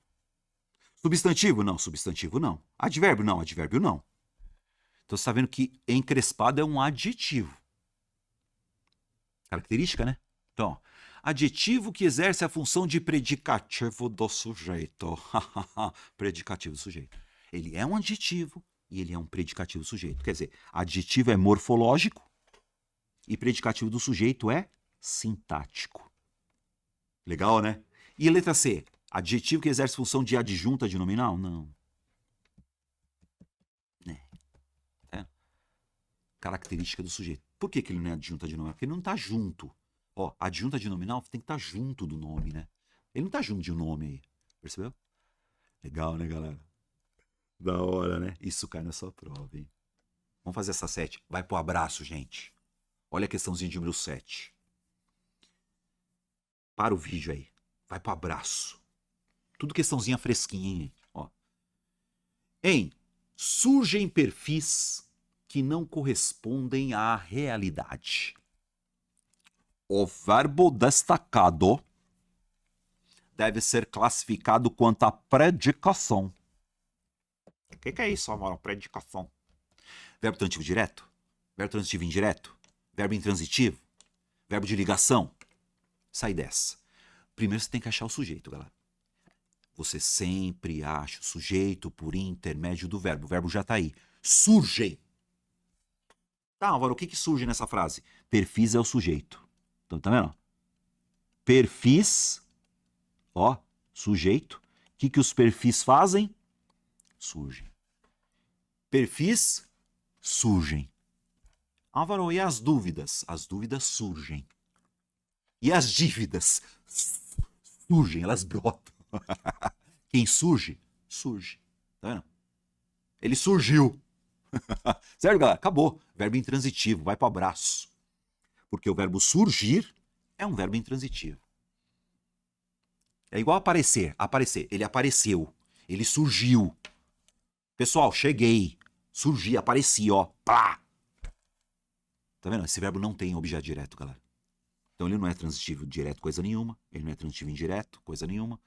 Substantivo? Não, substantivo não. Advérbio? Não, advérbio não. Então você está vendo que encrespado é um adjetivo. Característica, né? Então, adjetivo que exerce a função de predicativo do sujeito. Predicativo do sujeito. Ele é um adjetivo e ele é um predicativo do sujeito. Quer dizer, adjetivo é morfológico e predicativo do sujeito é sintático. Legal, né? E a letra C? Adjetivo que exerce função de adjunta de nominal? Não. Característica do sujeito. Por que ele não é adjunta de nominal? Porque ele não está junto. Ó, adjunta de nominal tem que estar junto do nome, né? Ele não está junto de um nome aí. Percebeu? Legal, né, galera? Da hora, né? Isso cai na sua prova, hein? Vamos fazer essa 7. Vai pro abraço, gente. Olha a questãozinha de número 7. Para o vídeo aí. Vai pro abraço. Tudo questãozinha fresquinha, hein? Ó. Surgem perfis que não correspondem à realidade. O verbo destacado deve ser classificado quanto à predicação. O que é isso, amor? Predicação. Verbo transitivo direto? Verbo transitivo indireto? Verbo intransitivo? Verbo de ligação? Sai dessa. Primeiro você tem que achar o sujeito, galera. Você sempre acha o sujeito por intermédio do verbo. O verbo já está aí. Surgem. Tá, Álvaro, o que surge nessa frase? Perfis é o sujeito. Então, tá vendo? Perfis, ó, sujeito. O que os perfis fazem? Surgem. Perfis surgem. Álvaro, e as dúvidas? As dúvidas surgem. E as dívidas? Surgem, elas brotam. Quem surge? Surge. Tá vendo? Ele surgiu. Certo, galera? Acabou. Verbo intransitivo, vai para o abraço. Porque o verbo surgir é um verbo intransitivo. É igual aparecer. Aparecer. Ele apareceu. Ele surgiu. Pessoal, cheguei. Surgi, apareci, ó. Pá! Tá vendo? Esse verbo não tem objeto direto, galera. Então ele não é transitivo direto, coisa nenhuma. Ele não é transitivo indireto, coisa nenhuma.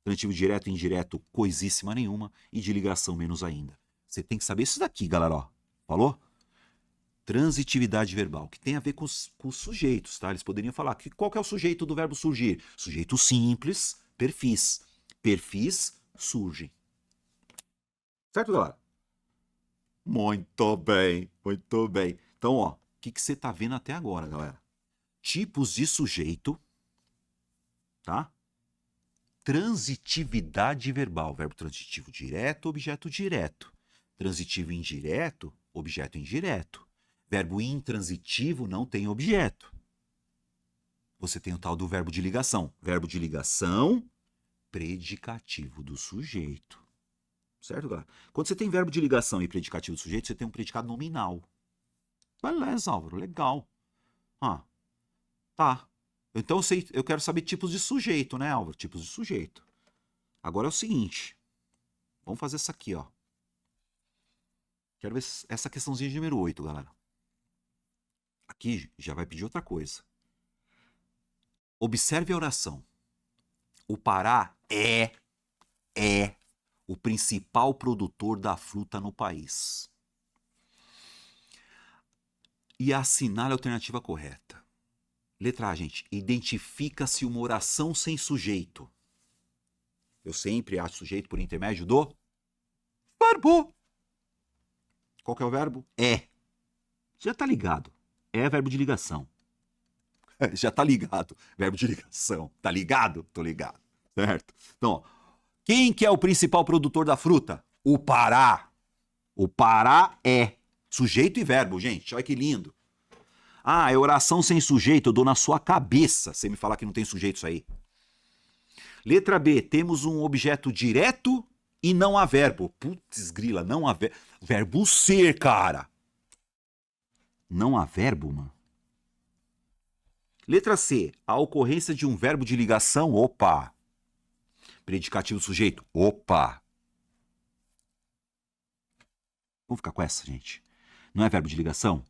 Transitivo direto e indireto, coisíssima nenhuma. E de ligação, menos ainda. Você tem que saber isso daqui, galera, ó. Falou? Transitividade verbal, que tem a ver com os sujeitos, tá? Eles poderiam falar que qual que é o sujeito do verbo surgir? Sujeito simples, perfis. Perfis surgem. Certo, galera? Muito bem, muito bem. Então, ó, o que você tá vendo até agora, galera? Tipos de sujeito, tá? Transitividade verbal, verbo transitivo direto, objeto direto. Transitivo indireto, objeto indireto. Verbo intransitivo não tem objeto. Você tem o tal do verbo de ligação. Verbo de ligação, predicativo do sujeito. Certo, galera? Quando você tem verbo de ligação e predicativo do sujeito, você tem um predicado nominal. Beleza, Álvaro, legal. Ah, tá. Então eu quero saber tipos de sujeito, né, Álvaro? Tipos de sujeito. Agora é o seguinte. Vamos fazer isso aqui, ó. Quero ver essa questãozinha de número 8, galera. Aqui já vai pedir outra coisa. Observe a oração. O Pará é o principal produtor da fruta no país. E assinale a alternativa correta. Letra A, gente. Identifica-se uma oração sem sujeito. Eu sempre acho sujeito por intermédio do verbo. Qual que é o verbo? É. Já tá ligado. É verbo de ligação. Já tá ligado. Verbo de ligação. Tá ligado? Tô ligado. Certo? Então, ó, quem que é o principal produtor da fruta? O Pará. O Pará é sujeito e verbo, gente. Olha que lindo. Ah, é oração sem sujeito. Eu dou na sua cabeça. Você me falar que não tem sujeito isso aí. Letra B. Temos um objeto direto e não há verbo. Putz, grila, não há verbo. Verbo ser, cara. Não há verbo, mano. Letra C. A ocorrência de um verbo de ligação. Opa. Predicativo sujeito. Opa. Vamos ficar com essa, gente. Não é verbo de ligação?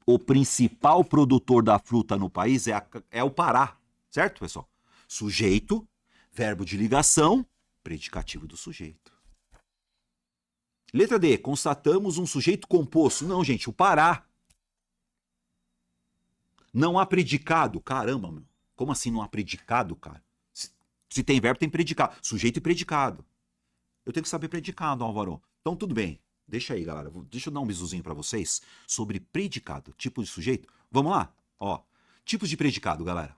O principal produtor da fruta no país é o Pará. Certo, pessoal? Sujeito, verbo de ligação, predicativo do sujeito. Letra D. Constatamos um sujeito composto. Não, gente, o Pará. Não há predicado. Caramba, meu. Como assim não há predicado, cara? Se tem verbo, tem predicado. Sujeito e predicado. Eu tenho que saber predicado, Álvaro. Então, tudo bem. Deixa aí, galera. Deixa eu dar um bisuzinho pra vocês sobre predicado. Tipo de sujeito. Vamos lá? Ó. Tipos de predicado, galera.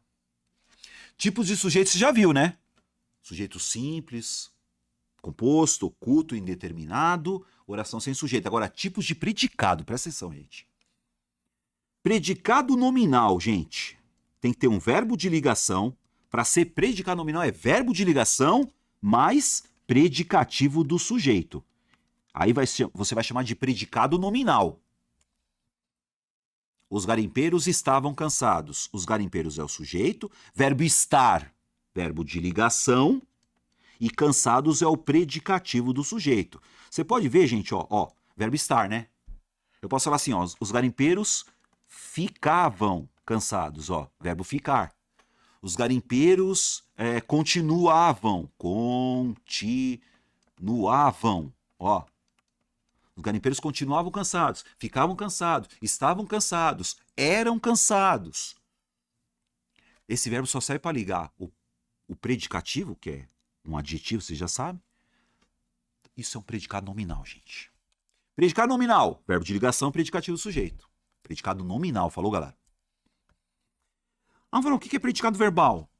Tipos de sujeito, você já viu, né? Sujeito simples, composto, oculto, indeterminado, oração sem sujeito. Agora, tipos de predicado. Presta atenção, gente. Predicado nominal, gente. Tem que ter um verbo de ligação. Para ser predicado nominal é verbo de ligação mais predicativo do sujeito. Aí você vai chamar de predicado nominal. Os garimpeiros estavam cansados. Os garimpeiros é o sujeito. Verbo estar, verbo de ligação. E cansados é o predicativo do sujeito. Você pode ver, gente, ó, verbo estar, né? Eu posso falar assim, ó, os garimpeiros ficavam cansados, ó, verbo ficar. Os garimpeiros continuavam, ó. Os garimpeiros continuavam cansados, ficavam cansados, estavam cansados, eram cansados. Esse verbo só serve para ligar o predicativo, que é um adjetivo, você já sabe. Isso é um predicado nominal, gente. Predicado nominal, verbo de ligação, predicativo do sujeito. Predicado nominal, falou, galera? Álvaro, o que é predicado verbal?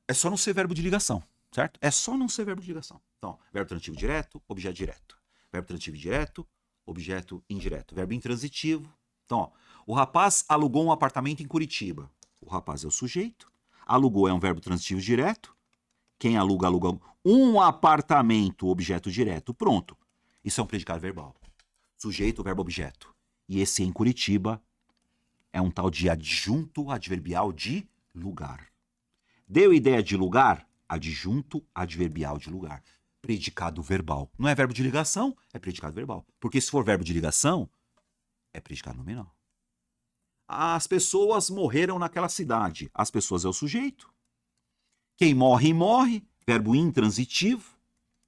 É só não ser verbo de ligação, certo? É só não ser verbo de ligação. Então, verbo transitivo direto, objeto direto. Verbo transitivo direto, objeto indireto. Verbo intransitivo. Então, ó, o rapaz alugou um apartamento em Curitiba. O rapaz é o sujeito. Alugou é um verbo transitivo direto. Quem aluga, aluga um apartamento, objeto direto. Pronto. Isso é um predicado verbal. Sujeito, verbo, objeto. E esse em Curitiba é um tal de adjunto adverbial de lugar. Deu ideia de lugar? Adjunto adverbial de lugar. Predicado verbal. Não é verbo de ligação, é predicado verbal. Porque se for verbo de ligação, é predicado nominal. As pessoas morreram naquela cidade. As pessoas é o sujeito. Quem morre, morre. Verbo intransitivo.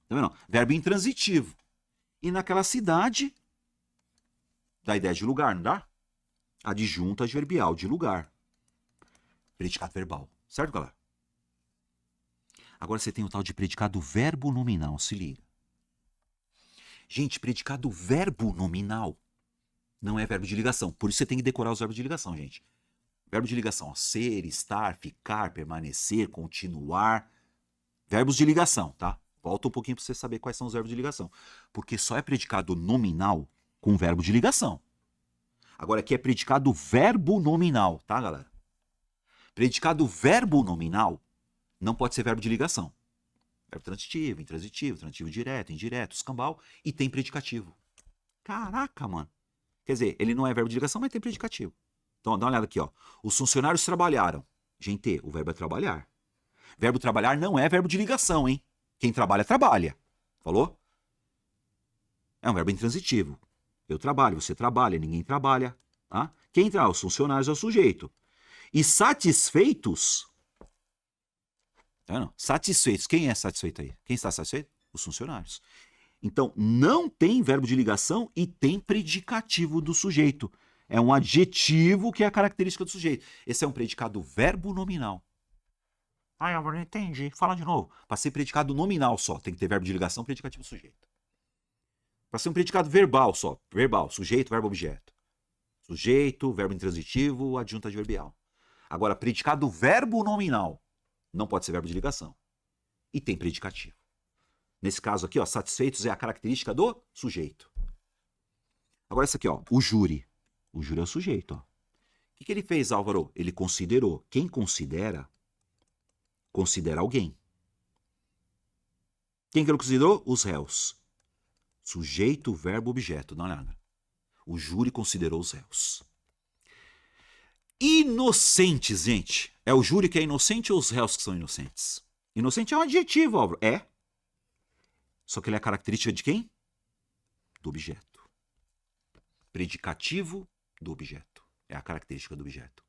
Tá vendo? Verbo intransitivo. E naquela cidade, dá ideia de lugar, não dá? Adjunto adverbial de lugar. Predicado verbal. Certo, galera? Agora você tem o tal de predicado verbo nominal, se liga. Gente, predicado verbo nominal não é verbo de ligação. Por isso você tem que decorar os verbos de ligação, gente. Verbo de ligação, ó, ser, estar, ficar, permanecer, continuar. Verbos de ligação, tá? Volta um pouquinho para você saber quais são os verbos de ligação. Porque só é predicado nominal com verbo de ligação. Agora aqui é predicado verbo nominal, tá, galera? Predicado verbo nominal não pode ser verbo de ligação. Verbo transitivo, intransitivo, transitivo direto, indireto, escambau e tem predicativo. Caraca, mano. Quer dizer, ele não é verbo de ligação, mas tem predicativo. Então, dá uma olhada aqui, ó. Os funcionários trabalharam. Gente, o verbo é trabalhar. Verbo trabalhar não é verbo de ligação, hein? Quem trabalha, trabalha. Falou? É um verbo intransitivo. Eu trabalho, você trabalha, ninguém trabalha. Tá? Quem trabalha? Os funcionários é o sujeito. E satisfeitos... Tá, não? Satisfeitos. Quem é satisfeito aí? Quem está satisfeito? Os funcionários. Então, não tem verbo de ligação e tem predicativo do sujeito. É um adjetivo que é a característica do sujeito. Esse é um predicado verbo nominal. Ah, eu não entendi. Fala de novo. Para ser predicado nominal só, tem que ter verbo de ligação, predicativo do sujeito. Para ser um predicado verbal só, verbal, sujeito, verbo, objeto. Sujeito, verbo intransitivo, adjunto adverbial. Agora, predicado verbo nominal. Não pode ser verbo de ligação. E tem predicativo. Nesse caso aqui, ó, satisfeitos é a característica do sujeito. Agora esse aqui, ó, o júri. O júri é o sujeito, ó. O que ele fez, Álvaro? Ele considerou. Quem considera, considera alguém. Quem que ele considerou? Os réus. Sujeito, verbo, objeto. Dá uma olhada. O júri considerou os réus. Inocentes, gente. É o júri que é inocente ou os réus que são inocentes? Inocente é um adjetivo, Álvaro. É. Só que ele é a característica de quem? Do objeto. Predicativo do objeto. É a característica do objeto.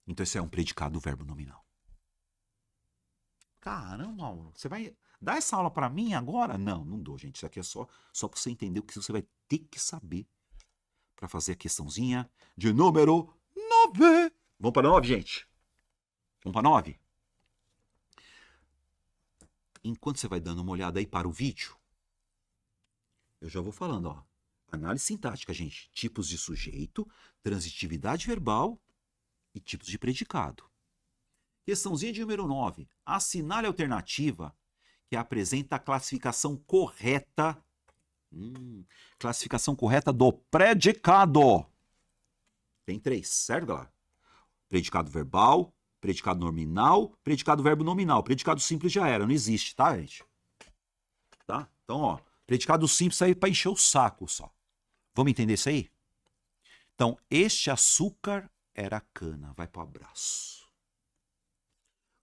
Então esse é um predicado verbo nominal. Caramba, Álvaro. Você vai dar essa aula para mim agora? Não, não dou, gente. Isso aqui é só para você entender o que você vai ter que saber para fazer a questãozinha de número 9. Vamos para 9, gente? Vamos para 9? Enquanto você vai dando uma olhada aí para o vídeo, eu já vou falando, ó. Análise sintática, gente. Tipos de sujeito, transitividade verbal e tipos de predicado. Questãozinha de número 9. Assinale a alternativa que apresenta a classificação correta. Classificação correta do predicado. Tem 3, certo, galera? Predicado verbal, predicado nominal, predicado verbo nominal. Predicado simples já era, não existe, tá, gente? Tá? Então, ó, predicado simples aí para encher o saco só. Vamos entender isso aí? Então, este açúcar era cana. Vai pro abraço.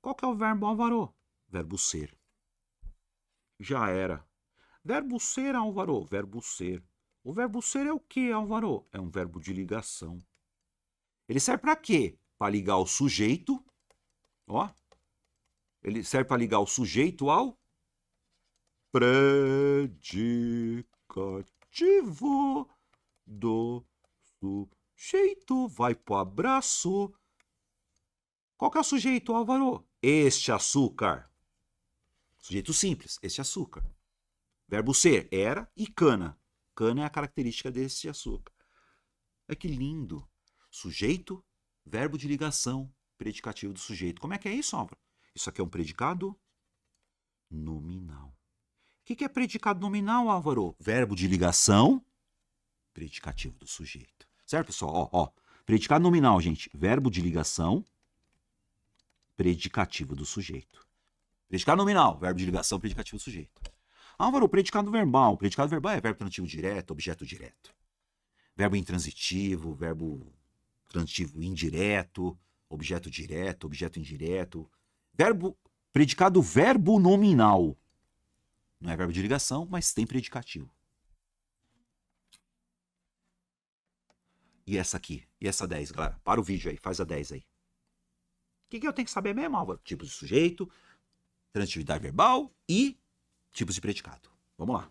Qual que é o verbo, Álvaro? Verbo ser. Já era. Verbo ser, Álvaro. Verbo ser. O verbo ser é o que, Álvaro? É um verbo de ligação. Ele serve para quê? Para ligar o sujeito. Ó. Ele serve para ligar o sujeito ao predicativo do sujeito. Vai pro abraço. Qual que é o sujeito, Álvaro? Este açúcar. Sujeito simples, este açúcar. Verbo ser, era e cana. Cana é a característica deste açúcar. É que lindo. Sujeito, verbo de ligação, predicativo do sujeito. Como é que é isso, Álvaro? Isso aqui é um predicado nominal. O que é predicado nominal, Álvaro? Verbo de ligação, predicativo do sujeito. Certo, pessoal? Ó. Predicado nominal, gente. Verbo de ligação, predicativo do sujeito. Predicado nominal, verbo de ligação, predicativo do sujeito. Álvaro, predicado verbal. Predicado verbal é verbo transitivo direto, objeto direto. Verbo intransitivo, verbo transitivo indireto, objeto direto, objeto indireto. Predicado verbo nominal. Não é verbo de ligação, mas tem predicativo. E essa aqui? E essa 10, galera? Para o vídeo aí, faz a 10 aí. O que eu tenho que saber mesmo, Álvaro? Tipos de sujeito, transitividade verbal e tipos de predicado. Vamos lá.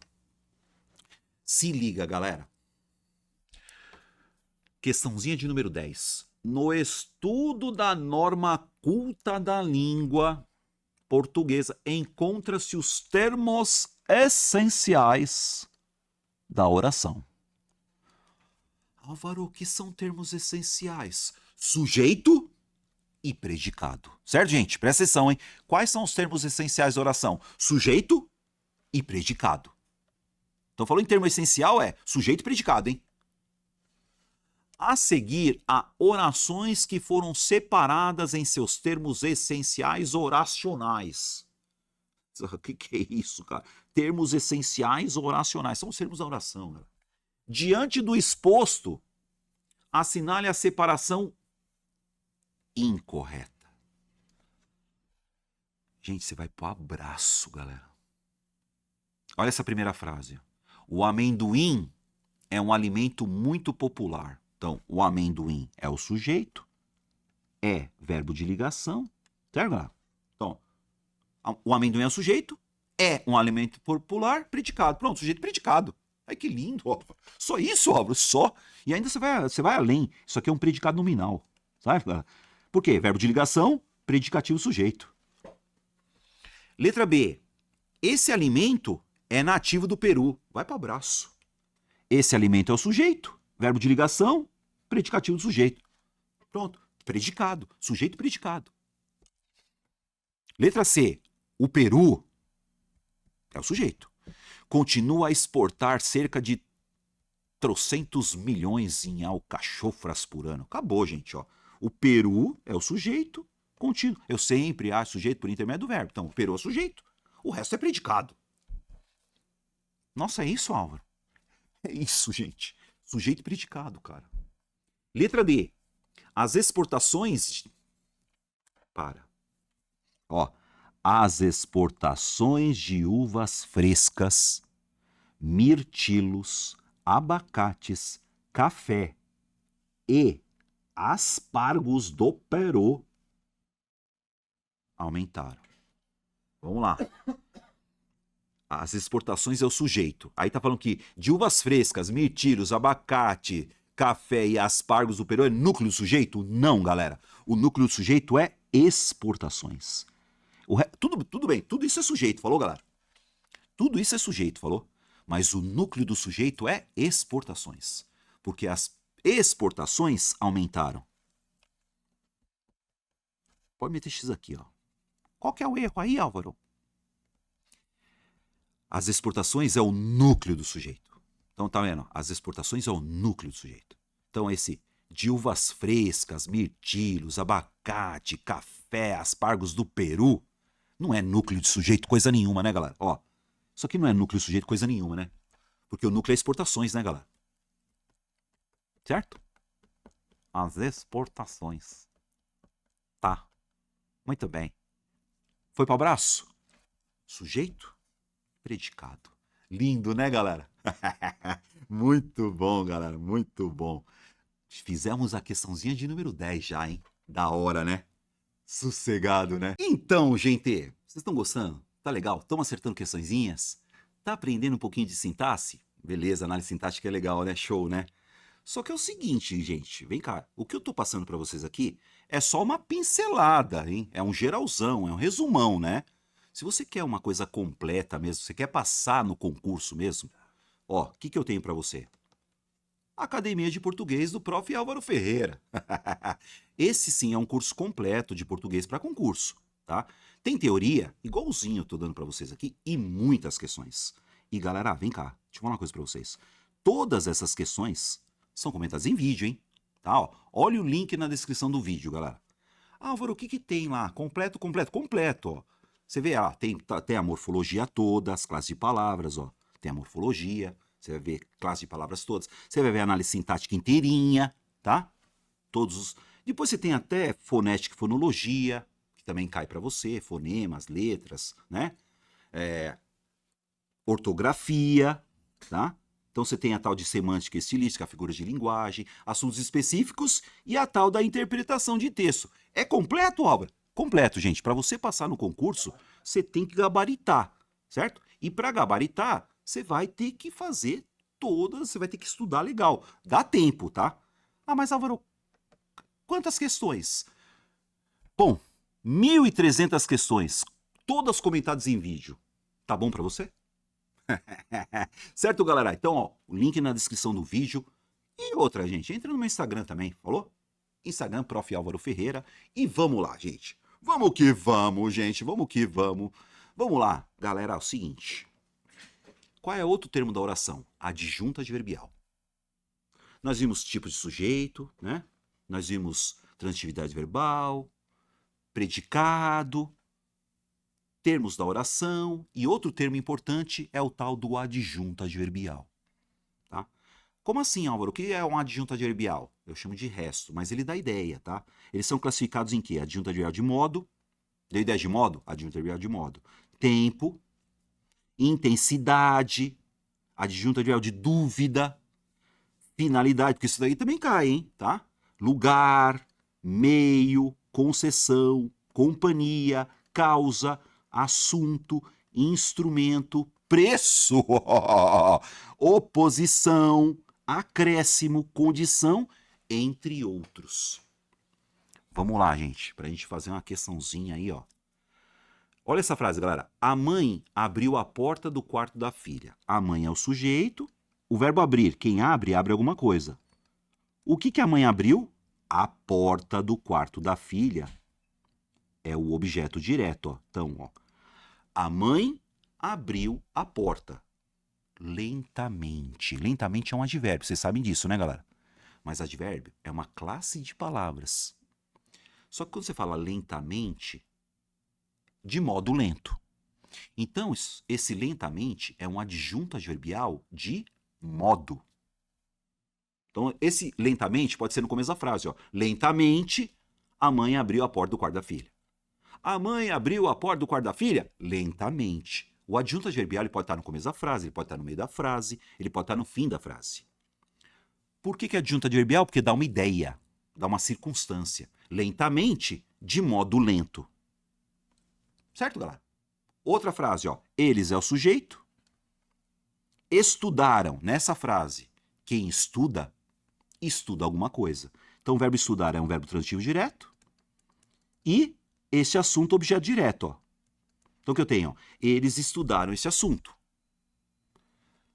Se liga, galera. Questãozinha de número 10. No estudo da norma culta da língua portuguesa, encontra-se os termos essenciais da oração. Álvaro, o que são termos essenciais? Sujeito e predicado. Certo, gente? Presta atenção, hein? Quais são os termos essenciais da oração? Sujeito e predicado. Então, falando em termo essencial, é sujeito e predicado, hein? A seguir, há orações que foram separadas em seus termos essenciais oracionais. O que é isso, cara? Termos essenciais oracionais. São os termos da oração, cara. Diante do exposto, assinale a separação incorreta. Gente, você vai pro abraço, galera. Olha essa primeira frase. O amendoim é um alimento muito popular. Então, o amendoim é o sujeito, é verbo de ligação, certo, galera? Então, o amendoim é o sujeito, é um alimento popular, predicado. Pronto, sujeito predicado. Ai, que lindo, ó. Só isso, Álvaro, só. E ainda você vai além. Isso aqui é um predicado nominal, sabe, galera? Por quê? Verbo de ligação, predicativo sujeito. Letra B. Esse alimento é nativo do Peru. Vai para o abraço. Esse alimento é o sujeito, verbo de ligação, predicativo do sujeito. Pronto. Predicado. Sujeito predicado. Letra C. O Peru é o sujeito. Continua a exportar cerca de 300 milhões em alcachofras por ano. Acabou, gente, ó. O Peru é o sujeito contínuo. Eu sempre acho sujeito por intermédio do verbo. Então, o Peru é o sujeito. O resto é predicado. Nossa, é isso, Álvaro? É isso, gente. Sujeito e predicado, cara. Letra D. As exportações... Ó. As exportações de uvas frescas, mirtilos, abacates, café e aspargos do Peru aumentaram. Vamos lá. As exportações é o sujeito. Aí tá falando que de uvas frescas, mirtilos, abacate, café e aspargos do Peru é núcleo do sujeito? Não, galera. O núcleo do sujeito é exportações. Tudo bem, tudo isso é sujeito, falou, galera? Tudo isso é sujeito, falou? Mas o núcleo do sujeito é exportações. Porque as exportações aumentaram. Pode meter X aqui, ó. Qual que é o erro aí, Álvaro? As exportações é o núcleo do sujeito. Então, tá vendo? As exportações é o núcleo do sujeito. Então, esse de uvas frescas, mirtilos, abacate, café, aspargos do Peru, não é núcleo de sujeito coisa nenhuma, né, galera? Ó, isso aqui não é núcleo de sujeito coisa nenhuma, né? Porque o núcleo é exportações, né, galera? Certo? As exportações. Tá. Muito bem. Foi para o abraço? Sujeito, predicado. Lindo, né, galera? Muito bom, galera. Muito bom. Fizemos a questãozinha de número 10 já, hein? Da hora, né? Sossegado, né? Então, gente, vocês estão gostando? Tá legal? Estão acertando questõezinhas? Tá aprendendo um pouquinho de sintaxe? Beleza, análise sintática é legal, né? Show, né? Só que é o seguinte, gente, vem cá. O que eu tô passando para vocês aqui é só uma pincelada, hein? É um geralzão, é um resumão, né? Se você quer uma coisa completa mesmo, você quer passar no concurso mesmo, ó, o que eu tenho para você? Academia de Português do Prof. Álvaro Ferreira. Esse sim é um curso completo de português para concurso, tá? Tem teoria, igualzinho eu tô dando para vocês aqui, e muitas questões. E galera, vem cá, deixa eu falar uma coisa para vocês. Todas essas questões são comentadas em vídeo, hein? Tá, ó, olha o link na descrição do vídeo, galera. Álvaro, o que tem lá? Completo, ó. Você vê, tem a morfologia toda, as classes de palavras, ó. Tem a morfologia, você vai ver classe de palavras todas. Você vai ver a análise sintática inteirinha, tá? Depois você tem até fonética e fonologia, que também cai para você, fonemas, letras, né? Ortografia, tá? Então você tem a tal de semântica e estilística, a figura de linguagem, assuntos específicos e a tal da interpretação de texto. É completo, Álvaro? Completo, gente. Para você passar no concurso, você tem que gabaritar, certo? E para gabaritar, você vai ter que fazer você vai ter que estudar legal. Dá tempo, tá? Ah, mas Álvaro, quantas questões? Bom, 1.300 questões, todas comentadas em vídeo. Tá bom para você? Certo, galera? Então, ó, o link na descrição do vídeo. E outra, gente, entra no meu Instagram também, falou? Instagram, Prof. Álvaro Ferreira. E vamos lá, gente. Vamos que vamos, gente. Vamos que vamos. Vamos lá, galera. É o seguinte. Qual é outro termo da oração? Adjunta adverbial. Nós vimos tipos de sujeito, né? Nós vimos transitividade verbal, predicado, termos da oração, e outro termo importante é o tal do adjunto adverbial. Tá? Como assim, Álvaro? O que é um adjunto adverbial? Eu chamo de resto, mas ele dá ideia, tá? Eles são classificados em quê? Adjunto adverbial de modo. Deu ideia de modo? Adjunto adverbial de modo. Tempo, intensidade, adjunto adverbial de dúvida, finalidade, porque isso daí também cai, hein? Tá? Lugar, meio, concessão, companhia, causa, assunto, instrumento, preço, oposição, acréscimo, condição, entre outros. Vamos lá, gente, para a gente fazer uma questãozinha aí, ó. Olha essa frase, galera. A mãe abriu a porta do quarto da filha. A mãe é o sujeito. O verbo abrir, quem abre, abre alguma coisa. O que a mãe abriu? A porta do quarto da filha. É o objeto direto, ó. Então, ó. A mãe abriu a porta. Lentamente. Lentamente é um advérbio, vocês sabem disso, né, galera? Mas advérbio é uma classe de palavras. Só que quando você fala lentamente, de modo lento. Então, esse lentamente é um adjunto adverbial de modo. Então, esse lentamente pode ser no começo da frase, ó. Lentamente, a mãe abriu a porta do quarto da filha. A mãe abriu a porta do quarto da filha? Lentamente. O adjunto adverbial ele pode estar no começo da frase, ele pode estar no meio da frase, ele pode estar no fim da frase. Por que adjunto adverbial? Porque dá uma ideia, dá uma circunstância. Lentamente, de modo lento. Certo, galera? Outra frase, ó. Eles é o sujeito. Estudaram. Nessa frase, quem estuda estuda alguma coisa. Então, o verbo estudar é um verbo transitivo direto e esse assunto objeto direto. Ó. Então, o que eu tenho? Ó, eles estudaram esse assunto.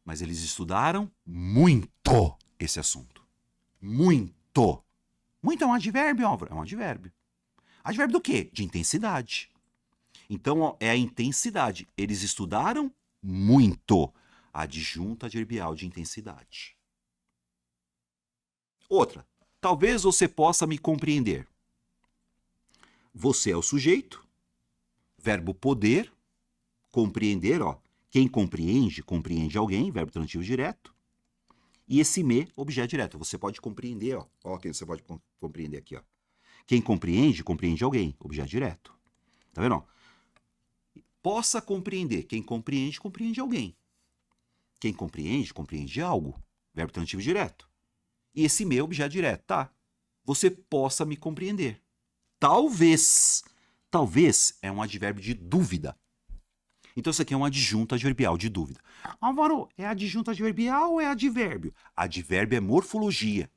Mas eles estudaram muito esse assunto. Muito. Muito é um advérbio, Álvaro. É um advérbio. Advérbio do quê? De intensidade. Então, ó, é a intensidade. Eles estudaram muito. Adjunto adverbial de intensidade. Outra. Talvez você possa me compreender. Você é o sujeito. Verbo poder. Compreender, ó. Quem compreende, compreende alguém. Verbo transitivo direto. E esse me, objeto direto. Você pode compreender, ó. Ó, quem você pode compreender aqui, ó. Quem compreende, compreende alguém. Objeto direto. Tá vendo? Ó? Possa compreender. Quem compreende, compreende alguém. Quem compreende, compreende algo. Verbo transitivo direto. E esse me, objeto direto. Tá. Você possa me compreender. Talvez. Talvez é um advérbio de dúvida. Então, isso aqui é um adjunto adverbial de dúvida. Álvaro, é adjunto adverbial ou é advérbio? Advérbio é morfologia.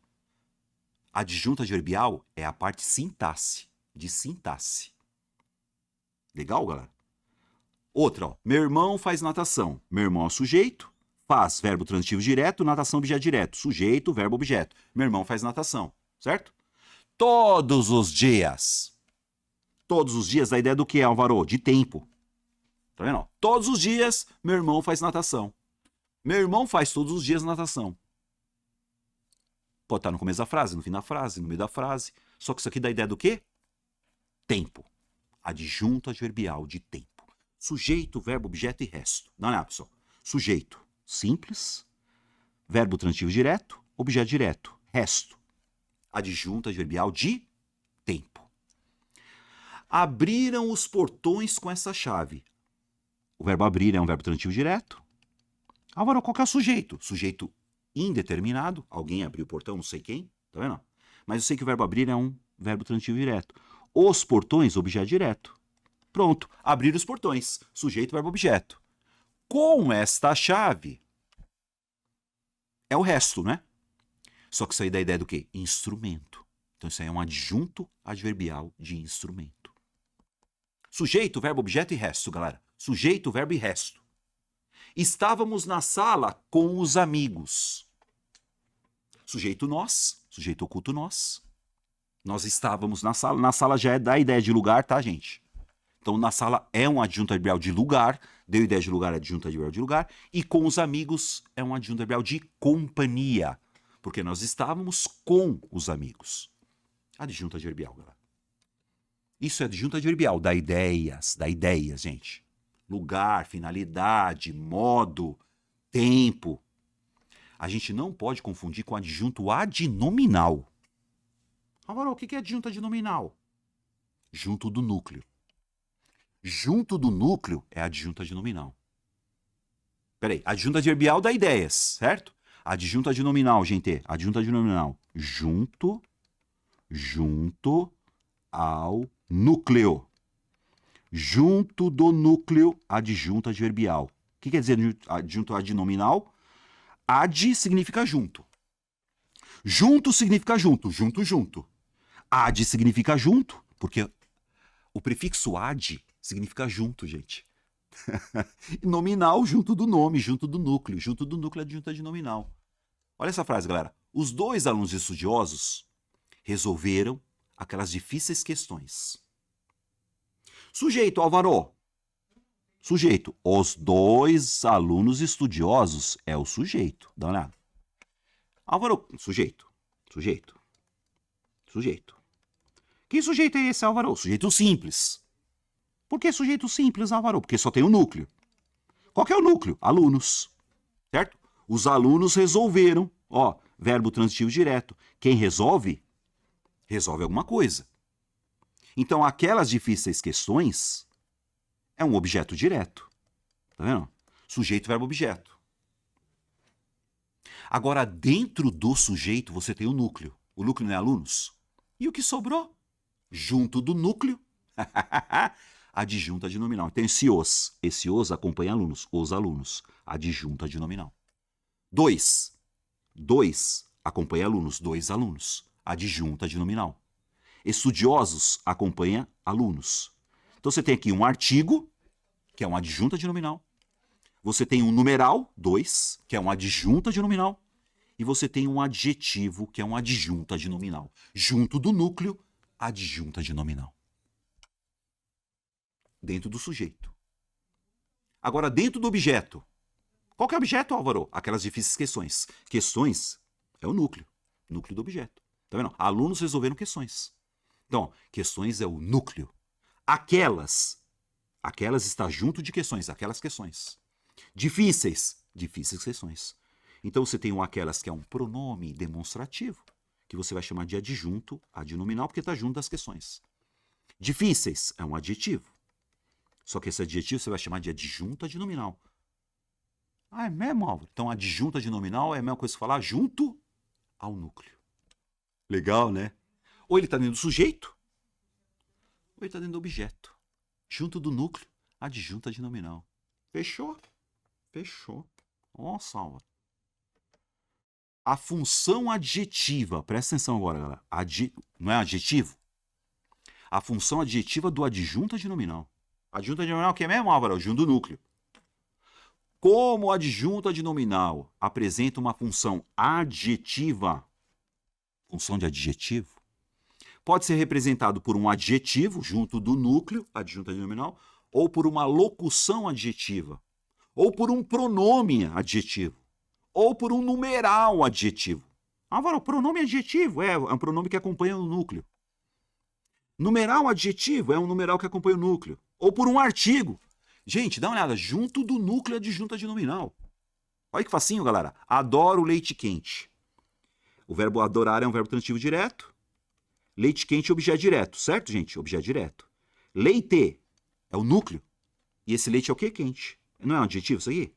Adjunto adverbial é a parte sintaxe, de sintaxe. Legal, galera? Outra, ó. Meu irmão faz natação. Meu irmão é o sujeito, faz verbo transitivo direto, natação objeto direto. Sujeito, verbo, objeto. Meu irmão faz natação, certo? Todos os dias. Todos os dias, a ideia do que é, Álvaro? De tempo. Tá vendo? Todos os dias, meu irmão faz natação. Meu irmão faz todos os dias natação. Pode estar no começo da frase, no fim da frase, no meio da frase. Só que isso aqui dá a ideia do quê? Tempo. Adjunto adverbial de tempo. Sujeito, verbo, objeto e resto. Dá uma olhada, pessoal. Sujeito, simples. Verbo transitivo direto, objeto direto. Resto. Adjunto adverbial de tempo. Abriram os portões com essa chave. O verbo abrir é um verbo transitivo direto. Agora, qual que é o sujeito? Sujeito indeterminado. Alguém abriu o portão, não sei quem. Tá vendo? Mas eu sei que o verbo abrir é um verbo transitivo direto. Os portões, objeto direto. Pronto. Abrir os portões. Sujeito, verbo, objeto. Com esta chave, é o resto, né? Só que isso aí dá a ideia do quê? Instrumento. Então isso aí é um adjunto adverbial de instrumento. Sujeito, verbo, objeto e resto, galera. Sujeito, verbo e resto. Estávamos na sala com os amigos. Sujeito nós, sujeito oculto nós. Nós estávamos na sala. Na sala já é da ideia de lugar, tá, gente? Então, na sala é um adjunto adverbial de lugar. Deu ideia de lugar, é adjunto adverbial de lugar. E com os amigos é um adjunto adverbial de companhia. Porque nós estávamos com os amigos. Adjunto adverbial, galera. Isso é adjunto adverbial, dá ideias, gente. Lugar, finalidade, modo, tempo. A gente não pode confundir com adjunto adnominal. Agora, o que é adjunto adnominal? Junto do núcleo. Junto do núcleo é adjunto adnominal. Peraí, adjunto adverbial dá ideias, certo? Adjunto adnominal, gente. Adjunto adnominal. Junto ao núcleo. Junto do núcleo, adjunto adverbial. O que quer dizer adjunto adnominal? Ad significa junto. Junto significa junto. Junto. Ad significa junto, porque o prefixo ad significa junto, gente. Nominal junto do nome, junto do núcleo. Junto do núcleo é adjunto adnominal. Olha essa frase, galera. Os dois alunos estudiosos resolveram aquelas difíceis questões. Sujeito, Álvaro. Sujeito. Os dois alunos estudiosos é o sujeito. Dá uma olhada. Álvaro. Sujeito. Que sujeito é esse, Álvaro? Sujeito simples. Por que sujeito simples, Álvaro? Porque só tem o núcleo. Qual que é o núcleo? Alunos. Certo? Os alunos resolveram. Ó, verbo transitivo direto. Quem resolve, resolve alguma coisa. Então, aquelas difíceis questões é um objeto direto. Tá vendo? Sujeito, verbo, objeto. Agora, dentro do sujeito, você tem o núcleo. O núcleo não é alunos? E o que sobrou? Junto do núcleo, adjunto adnominal. Então, esse os acompanha alunos. Os alunos. Adjunto adnominal. Dois acompanha alunos, 2 alunos. Adjunta de nominal. Estudiosos acompanha alunos. Então você tem aqui um artigo, que é uma adjunta de nominal. Você tem um numeral, 2, que é uma adjunta de nominal. E você tem um adjetivo, que é uma adjunta de nominal. Junto do núcleo, adjunta de nominal. Dentro do sujeito. Agora, dentro do objeto. Qual que é o objeto, Álvaro? Aquelas difíceis questões. Questões é o núcleo. Núcleo do objeto. Tá vendo? Alunos resolveram questões. Então, questões é o núcleo. Aquelas está junto de questões, aquelas questões. Difíceis questões. Então você tem um aquelas que é um pronome demonstrativo, que você vai chamar de adjunto, adnominal, porque está junto das questões. Difíceis é um adjetivo. Só que esse adjetivo você vai chamar de adjunto adnominal. Ah, é mesmo, Álvaro? Então adjunto adnominal é a mesma coisa que falar junto ao núcleo. Legal, né? Ou ele está dentro do sujeito, ou ele está dentro do objeto. Junto do núcleo, adjunta de nominal. Fechou? Fechou. Nossa, Álvaro. A função adjetiva, presta atenção agora, galera. Não é adjetivo? A função adjetiva do adjunta de nominal. Adjunta de nominal, que é mesmo, Álvaro? Junto do núcleo. Como adjunta de nominal apresenta uma função adjetiva, função de adjetivo, pode ser representado por um adjetivo junto do núcleo, adjunta de nominal, ou por uma locução adjetiva, ou por um pronome adjetivo, ou por um numeral adjetivo. Agora, o pronome adjetivo é um pronome que acompanha o núcleo. Numeral adjetivo é um numeral que acompanha o núcleo. Ou por um artigo. Gente, dá uma olhada, junto do núcleo adjunta de nominal. Olha que facinho, galera. Adoro leite quente. O verbo adorar é um verbo transitivo direto. Leite quente é objeto direto, certo, gente? Objeto direto. Leite é o núcleo. E esse leite é o quê? Quente. Não é um adjetivo isso aqui?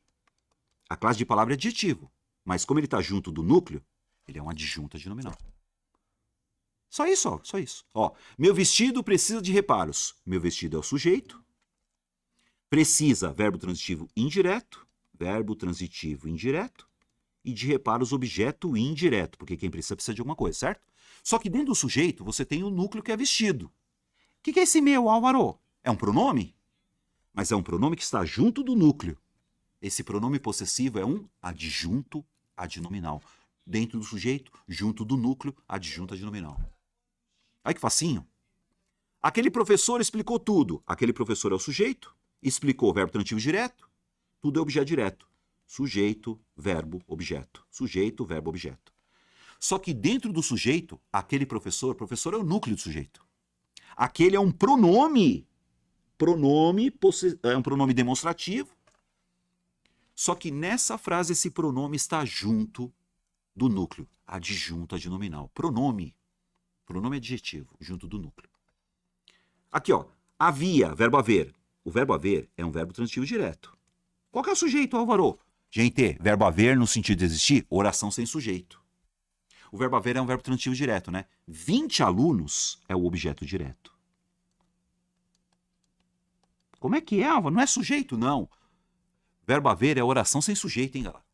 A classe de palavra é adjetivo. Mas como ele está junto do núcleo, ele é uma adjunta de nominal. Só isso, ó. Só isso. Ó, meu vestido precisa de reparos. Meu vestido é o sujeito. Precisa, verbo transitivo indireto. Verbo transitivo indireto. E de reparos, objeto indireto. Porque quem precisa de alguma coisa, certo? Só que dentro do sujeito, você tem o núcleo que é vestido. O que é esse meu, Álvaro? É um pronome? Mas é um pronome que está junto do núcleo. Esse pronome possessivo é um adjunto adnominal. Dentro do sujeito, junto do núcleo, adjunto adnominal. Olha que facinho. Aquele professor explicou tudo. Aquele professor é o sujeito. Explicou o verbo transitivo direto. Tudo é objeto direto. Sujeito, verbo, objeto. Sujeito, verbo, objeto. Só que dentro do sujeito, aquele professor é o núcleo do sujeito. Aquele é um pronome. É um pronome demonstrativo. Só que nessa frase esse pronome está junto do núcleo. Adjunto adnominal. Pronome. Pronome adjetivo, junto do núcleo. Aqui, ó. Havia, verbo haver. O verbo haver é um verbo transitivo direto. Qual que é o sujeito, Álvaro? Gente, verbo haver no sentido de existir, oração sem sujeito. O verbo haver é um verbo transitivo direto, né? 20 alunos é o objeto direto. Como é que é, Álvaro? Não é sujeito, não. Verbo haver é oração sem sujeito, hein, galera?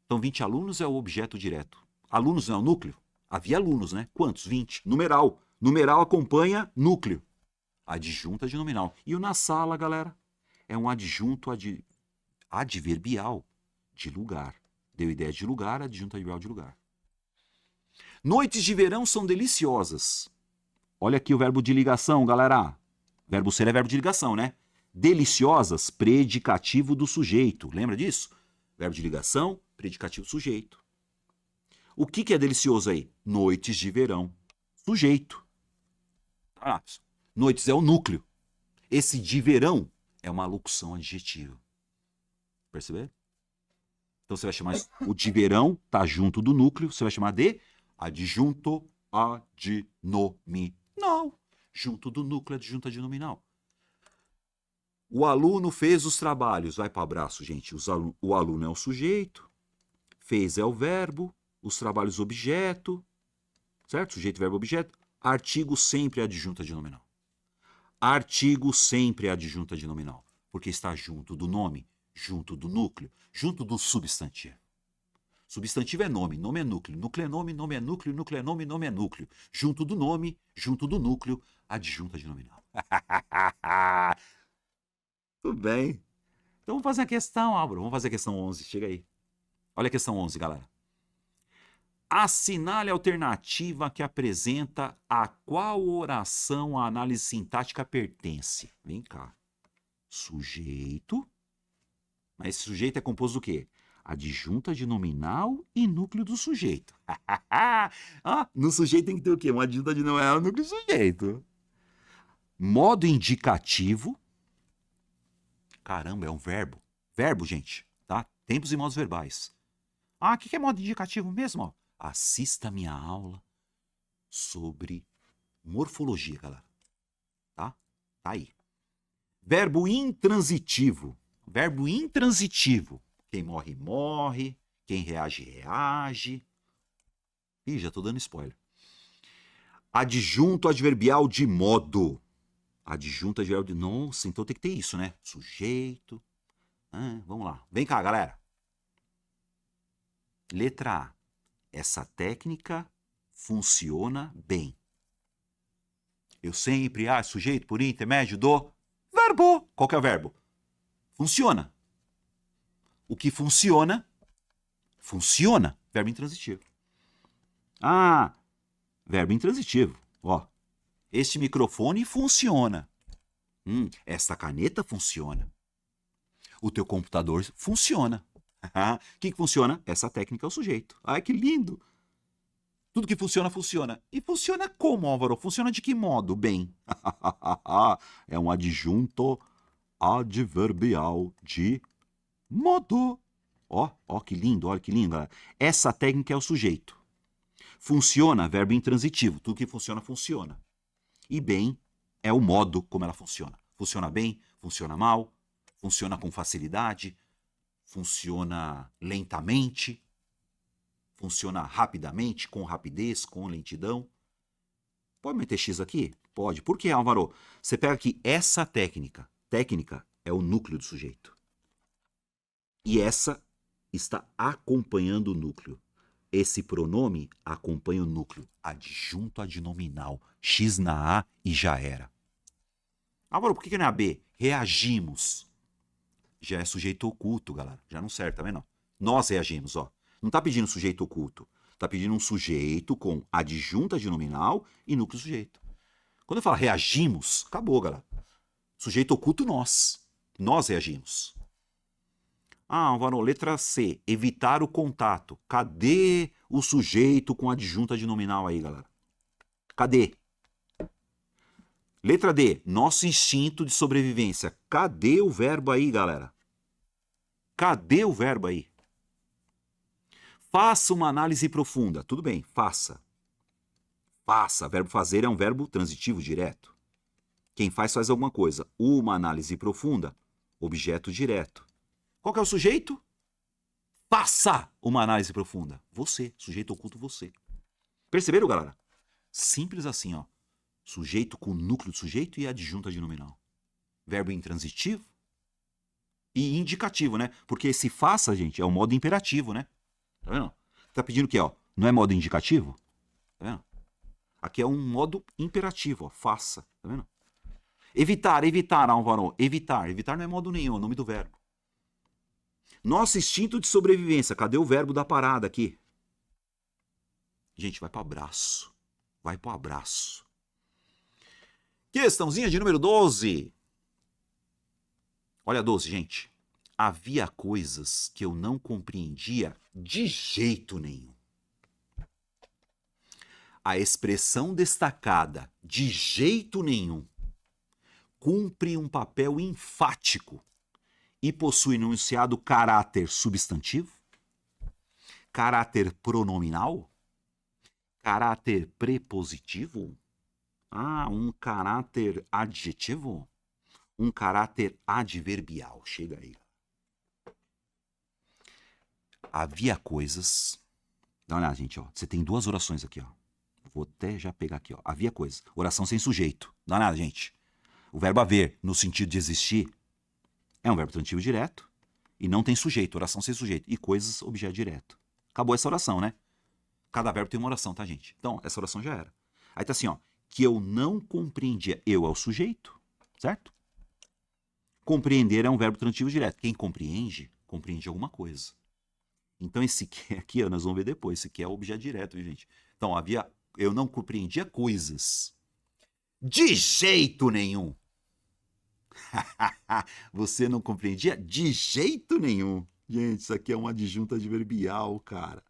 Então, 20 alunos é o objeto direto. Alunos não é o núcleo? Havia alunos, né? Quantos? 20. Numeral. Numeral acompanha núcleo. Adjunta de nominal. E o na sala, galera, é um adjunto adverbial de lugar. Deu ideia de lugar, adjunto adverbial de lugar. Noites de verão são deliciosas. Olha aqui o verbo de ligação, galera. Verbo ser é verbo de ligação, né? Deliciosas, predicativo do sujeito. Lembra disso? Verbo de ligação, predicativo do sujeito. O que é delicioso aí? Noites de verão. Sujeito. Ah, noites é o núcleo. Esse de verão é uma locução adjetiva. Perceberam? Então você vai chamar o de verão, tá junto do núcleo, você vai chamar de adjunto adnominal. Junto do núcleo, adjunto adnominal. O aluno fez os trabalhos. Vai para o abraço, gente. O aluno é o sujeito. Fez é o verbo. Os trabalhos, objeto. Certo? Sujeito, verbo, objeto. Artigo sempre é adjunto adnominal. Artigo sempre é adjunto adnominal. Porque está junto do nome, junto do núcleo, junto do substantivo. Substantivo é nome, nome é núcleo. Núcleo é nome, nome é núcleo, núcleo é nome, nome é núcleo. Junto do nome, junto do núcleo, adjunta de nominal. Tudo bem. Então vamos fazer a questão, Álvaro. Vamos fazer a questão 11. Chega aí. Olha a questão 11, galera. Assinale a alternativa que apresenta a qual oração a análise sintática pertence. Vem cá. Sujeito. Mas esse sujeito é composto do quê? Adjunta de nominal e núcleo do sujeito. No sujeito tem que ter o quê? Uma adjunta de nominal e núcleo do sujeito. Modo indicativo. Caramba, é um verbo. Verbo, gente, tá? Tempos e modos verbais. O que é modo indicativo mesmo? Ó? Assista a minha aula sobre morfologia, galera. Tá? Tá aí. Verbo intransitivo. Verbo intransitivo. Quem morre, morre. Quem reage, reage. Ih, já tô dando spoiler. Adjunto adverbial de modo. Adjunto adverbial de... Nossa, então tem que ter isso, né? Sujeito. Vamos lá. Vem cá, galera. Letra A. Essa técnica funciona bem. Eu sempre, sujeito por intermédio do verbo. Qual que é o verbo? Funciona. O que funciona, funciona. Verbo intransitivo. Verbo intransitivo. Ó. Este microfone funciona. Esta caneta funciona. O teu computador funciona. O que funciona? Essa técnica é o sujeito. Ai, que lindo! Tudo que funciona, funciona. E funciona como, Álvaro? Funciona de que modo? Bem. É um adjunto adverbial de modo. Ó, que lindo, olha que lindo. Essa técnica é o sujeito. Funciona, verbo intransitivo. Tudo que funciona, funciona. E bem é o modo como ela funciona. Funciona bem, funciona mal, funciona com facilidade, funciona lentamente, funciona rapidamente, com rapidez, com lentidão. Pode meter X aqui? Pode. Por que, Álvaro? Você pega aqui essa técnica. Técnica é o núcleo do sujeito. E essa está acompanhando o núcleo. Esse pronome acompanha o núcleo. Adjunto adnominal. X na A e já era. Álvaro, por que não é a B? Reagimos. Já é sujeito oculto, galera. Já não serve, tá vendo? Nós reagimos, ó. Não tá pedindo sujeito oculto. Tá pedindo um sujeito com adjunta de nominal e núcleo sujeito. Quando eu falo reagimos, acabou, galera. Sujeito oculto, nós. Nós reagimos. Álvaro, letra C. Evitar o contato. Cadê o sujeito com adjunta de nominal aí, galera? Cadê? Letra D, nosso instinto de sobrevivência. Cadê o verbo aí, galera? Cadê o verbo aí? Faça uma análise profunda. Tudo bem, faça. Faça. Verbo fazer é um verbo transitivo direto. Quem faz alguma coisa. Uma análise profunda, objeto direto. Qual que é o sujeito? Faça uma análise profunda. Você, sujeito oculto você. Perceberam, galera? Simples assim, ó. Sujeito com núcleo de sujeito e adjunta de nominal. Verbo intransitivo e indicativo, né? Porque esse faça, gente, é o modo imperativo, né? Tá vendo? Tá pedindo o quê, ó? Não é modo indicativo? Tá vendo? Aqui é um modo imperativo, ó. Faça. Tá vendo? Evitar, Álvaro. Evitar. Evitar não é modo nenhum, é o nome do verbo. Nosso instinto de sobrevivência. Cadê o verbo da parada aqui? Gente, vai pro abraço. Vai pro abraço. Questãozinha de número 12. Olha a 12, gente. Havia coisas que eu não compreendia de jeito nenhum. A expressão destacada de jeito nenhum cumpre um papel enfático e possui no enunciado caráter substantivo, caráter pronominal, caráter prepositivo, um caráter adjetivo, um caráter adverbial. Chega aí. Havia coisas... Dá uma olhada, gente, ó. Você tem duas orações aqui, ó. Vou até já pegar aqui, ó. Havia coisas. Oração sem sujeito. Dá uma olhada, gente. O verbo haver, no sentido de existir, é um verbo transitivo direto e não tem sujeito. Oração sem sujeito. E coisas, objeto direto. Acabou essa oração, né? Cada verbo tem uma oração, tá, gente? Então, essa oração já era. Aí tá assim, ó. Que eu não compreendia. Eu é o sujeito, certo? Compreender é um verbo transitivo direto. Quem compreende, compreende alguma coisa. Então, esse aqui, nós vamos ver depois. Esse aqui é o objeto direto, viu, gente? Então, eu não compreendia coisas. De jeito nenhum. Você não compreendia? De jeito nenhum. Gente, isso aqui é um adjunto adverbial, cara.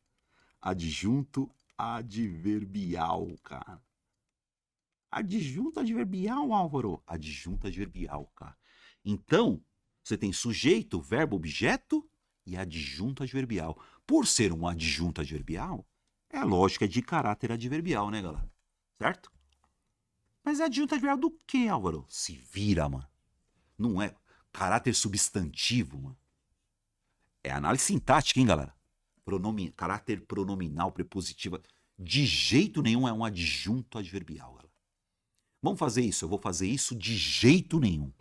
Adjunto adverbial, cara. Adjunto adverbial, Álvaro. Adjunto adverbial, cara. Então, você tem sujeito, verbo, objeto e adjunto adverbial. Por ser um adjunto adverbial, é lógico, é de caráter adverbial, né, galera? Certo? Mas é adjunto adverbial do quê, Álvaro? Se vira, mano. Não é caráter substantivo, mano. É análise sintática, hein, galera? Caráter pronominal, prepositiva. De jeito nenhum é um adjunto adverbial, galera. Vamos fazer isso. Eu vou fazer isso de jeito nenhum.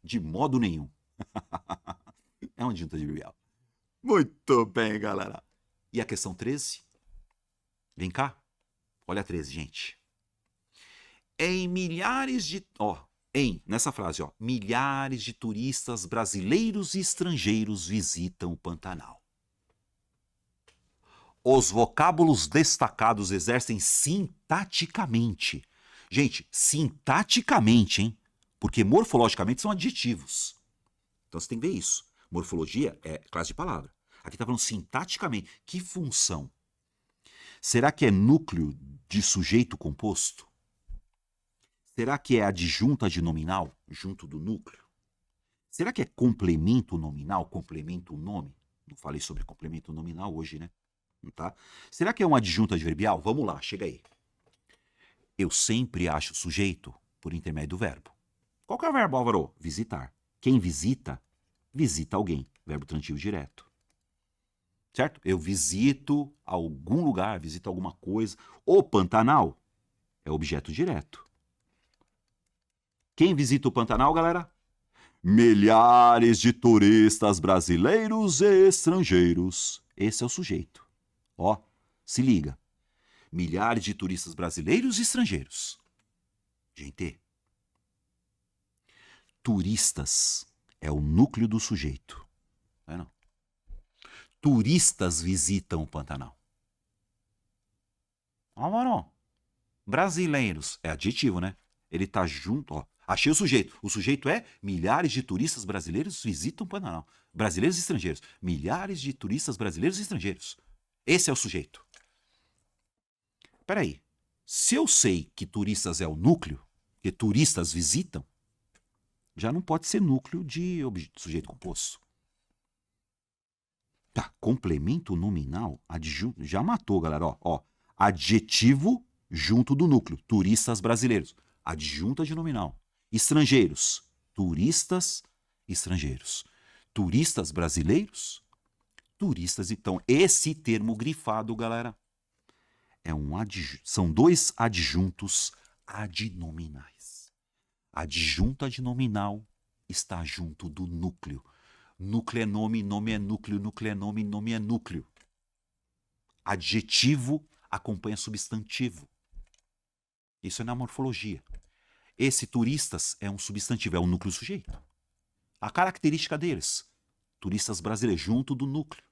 De modo nenhum. É um adjunto adverbial. Muito bem, galera. E a questão 13? Vem cá. Olha a 13, gente. Em milhares de... nessa frase, milhares de turistas brasileiros e estrangeiros visitam o Pantanal. Os vocábulos destacados exercem sintaticamente. Gente, sintaticamente, hein? Porque morfologicamente são adjetivos. Então você tem que ver isso. Morfologia é classe de palavra. Aqui está falando sintaticamente. Que função? Será que é núcleo de sujeito composto? Será que é adjunta de nominal junto do núcleo? Será que é complemento nominal, complemento nome? Não falei sobre complemento nominal hoje, né? Tá? Será que é uma adjunta adverbial? Vamos lá, chega aí. Eu sempre acho sujeito por intermédio do verbo. Qual que é o verbo, Álvaro? Visitar. Quem visita, visita alguém. Verbo transitivo direto. Certo? Eu visito algum lugar, visito alguma coisa. O Pantanal é objeto direto. Quem visita o Pantanal, galera? Milhares de turistas brasileiros e estrangeiros. Esse é o sujeito. Ó, se liga. Milhares de turistas brasileiros e estrangeiros. Gente, turistas é o núcleo do sujeito. Não é não? Turistas visitam o Pantanal. Ó, mano. Brasileiros. É adjetivo, né? Ele tá junto, ó. Achei o sujeito. O sujeito é milhares de turistas brasileiros visitam o Pantanal. Brasileiros e estrangeiros. Milhares de turistas brasileiros e estrangeiros. Esse é o sujeito. Peraí. Se eu sei que turistas é o núcleo, que turistas visitam, já não pode ser núcleo de sujeito composto. Tá, complemento nominal, adjunto, já matou, galera, ó. Adjetivo junto do núcleo, turistas brasileiros. Adjunta de nominal. Estrangeiros, turistas estrangeiros. Turistas brasileiros, turistas. Então, esse termo grifado, galera, são dois adjuntos adnominais. Adjunto adnominal está junto do núcleo. Núcleo é nome, nome é núcleo, núcleo é nome, nome é núcleo. Adjetivo acompanha substantivo. Isso é na morfologia. Esse turistas é um substantivo, é um núcleo sujeito. A característica deles, turistas brasileiros, junto do núcleo.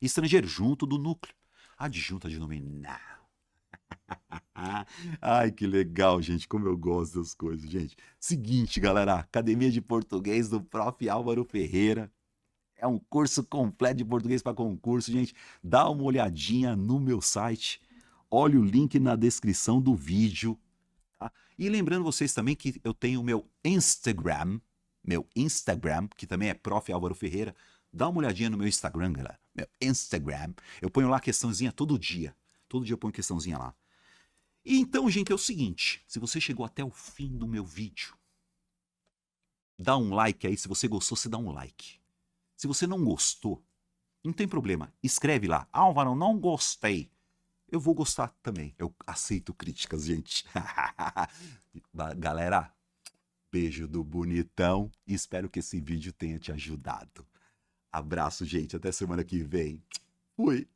Estrangeiro, junto do núcleo. Adjunto adnominal. Ai, que legal, gente, como eu gosto das coisas, gente. Seguinte, galera, Academia de Português do Prof. Álvaro Ferreira. É um curso completo de português para concurso, gente. Dá uma olhadinha no meu site. Olha o link na descrição do vídeo. Tá? E lembrando vocês também que eu tenho meu Instagram, que também é Prof. Álvaro Ferreira. Dá uma olhadinha no meu Instagram, galera. Meu Instagram. Eu ponho lá questãozinha todo dia. Todo dia eu ponho questãozinha lá. E então, gente, é o seguinte. Se você chegou até o fim do meu vídeo, dá um like aí. Se você gostou, você dá um like. Se você não gostou, não tem problema. Escreve lá. Álvaro, não gostei. Eu vou gostar também. Eu aceito críticas, gente. Galera, beijo do bonitão. E espero que esse vídeo tenha te ajudado. Abraço, gente. Até semana que vem. Fui.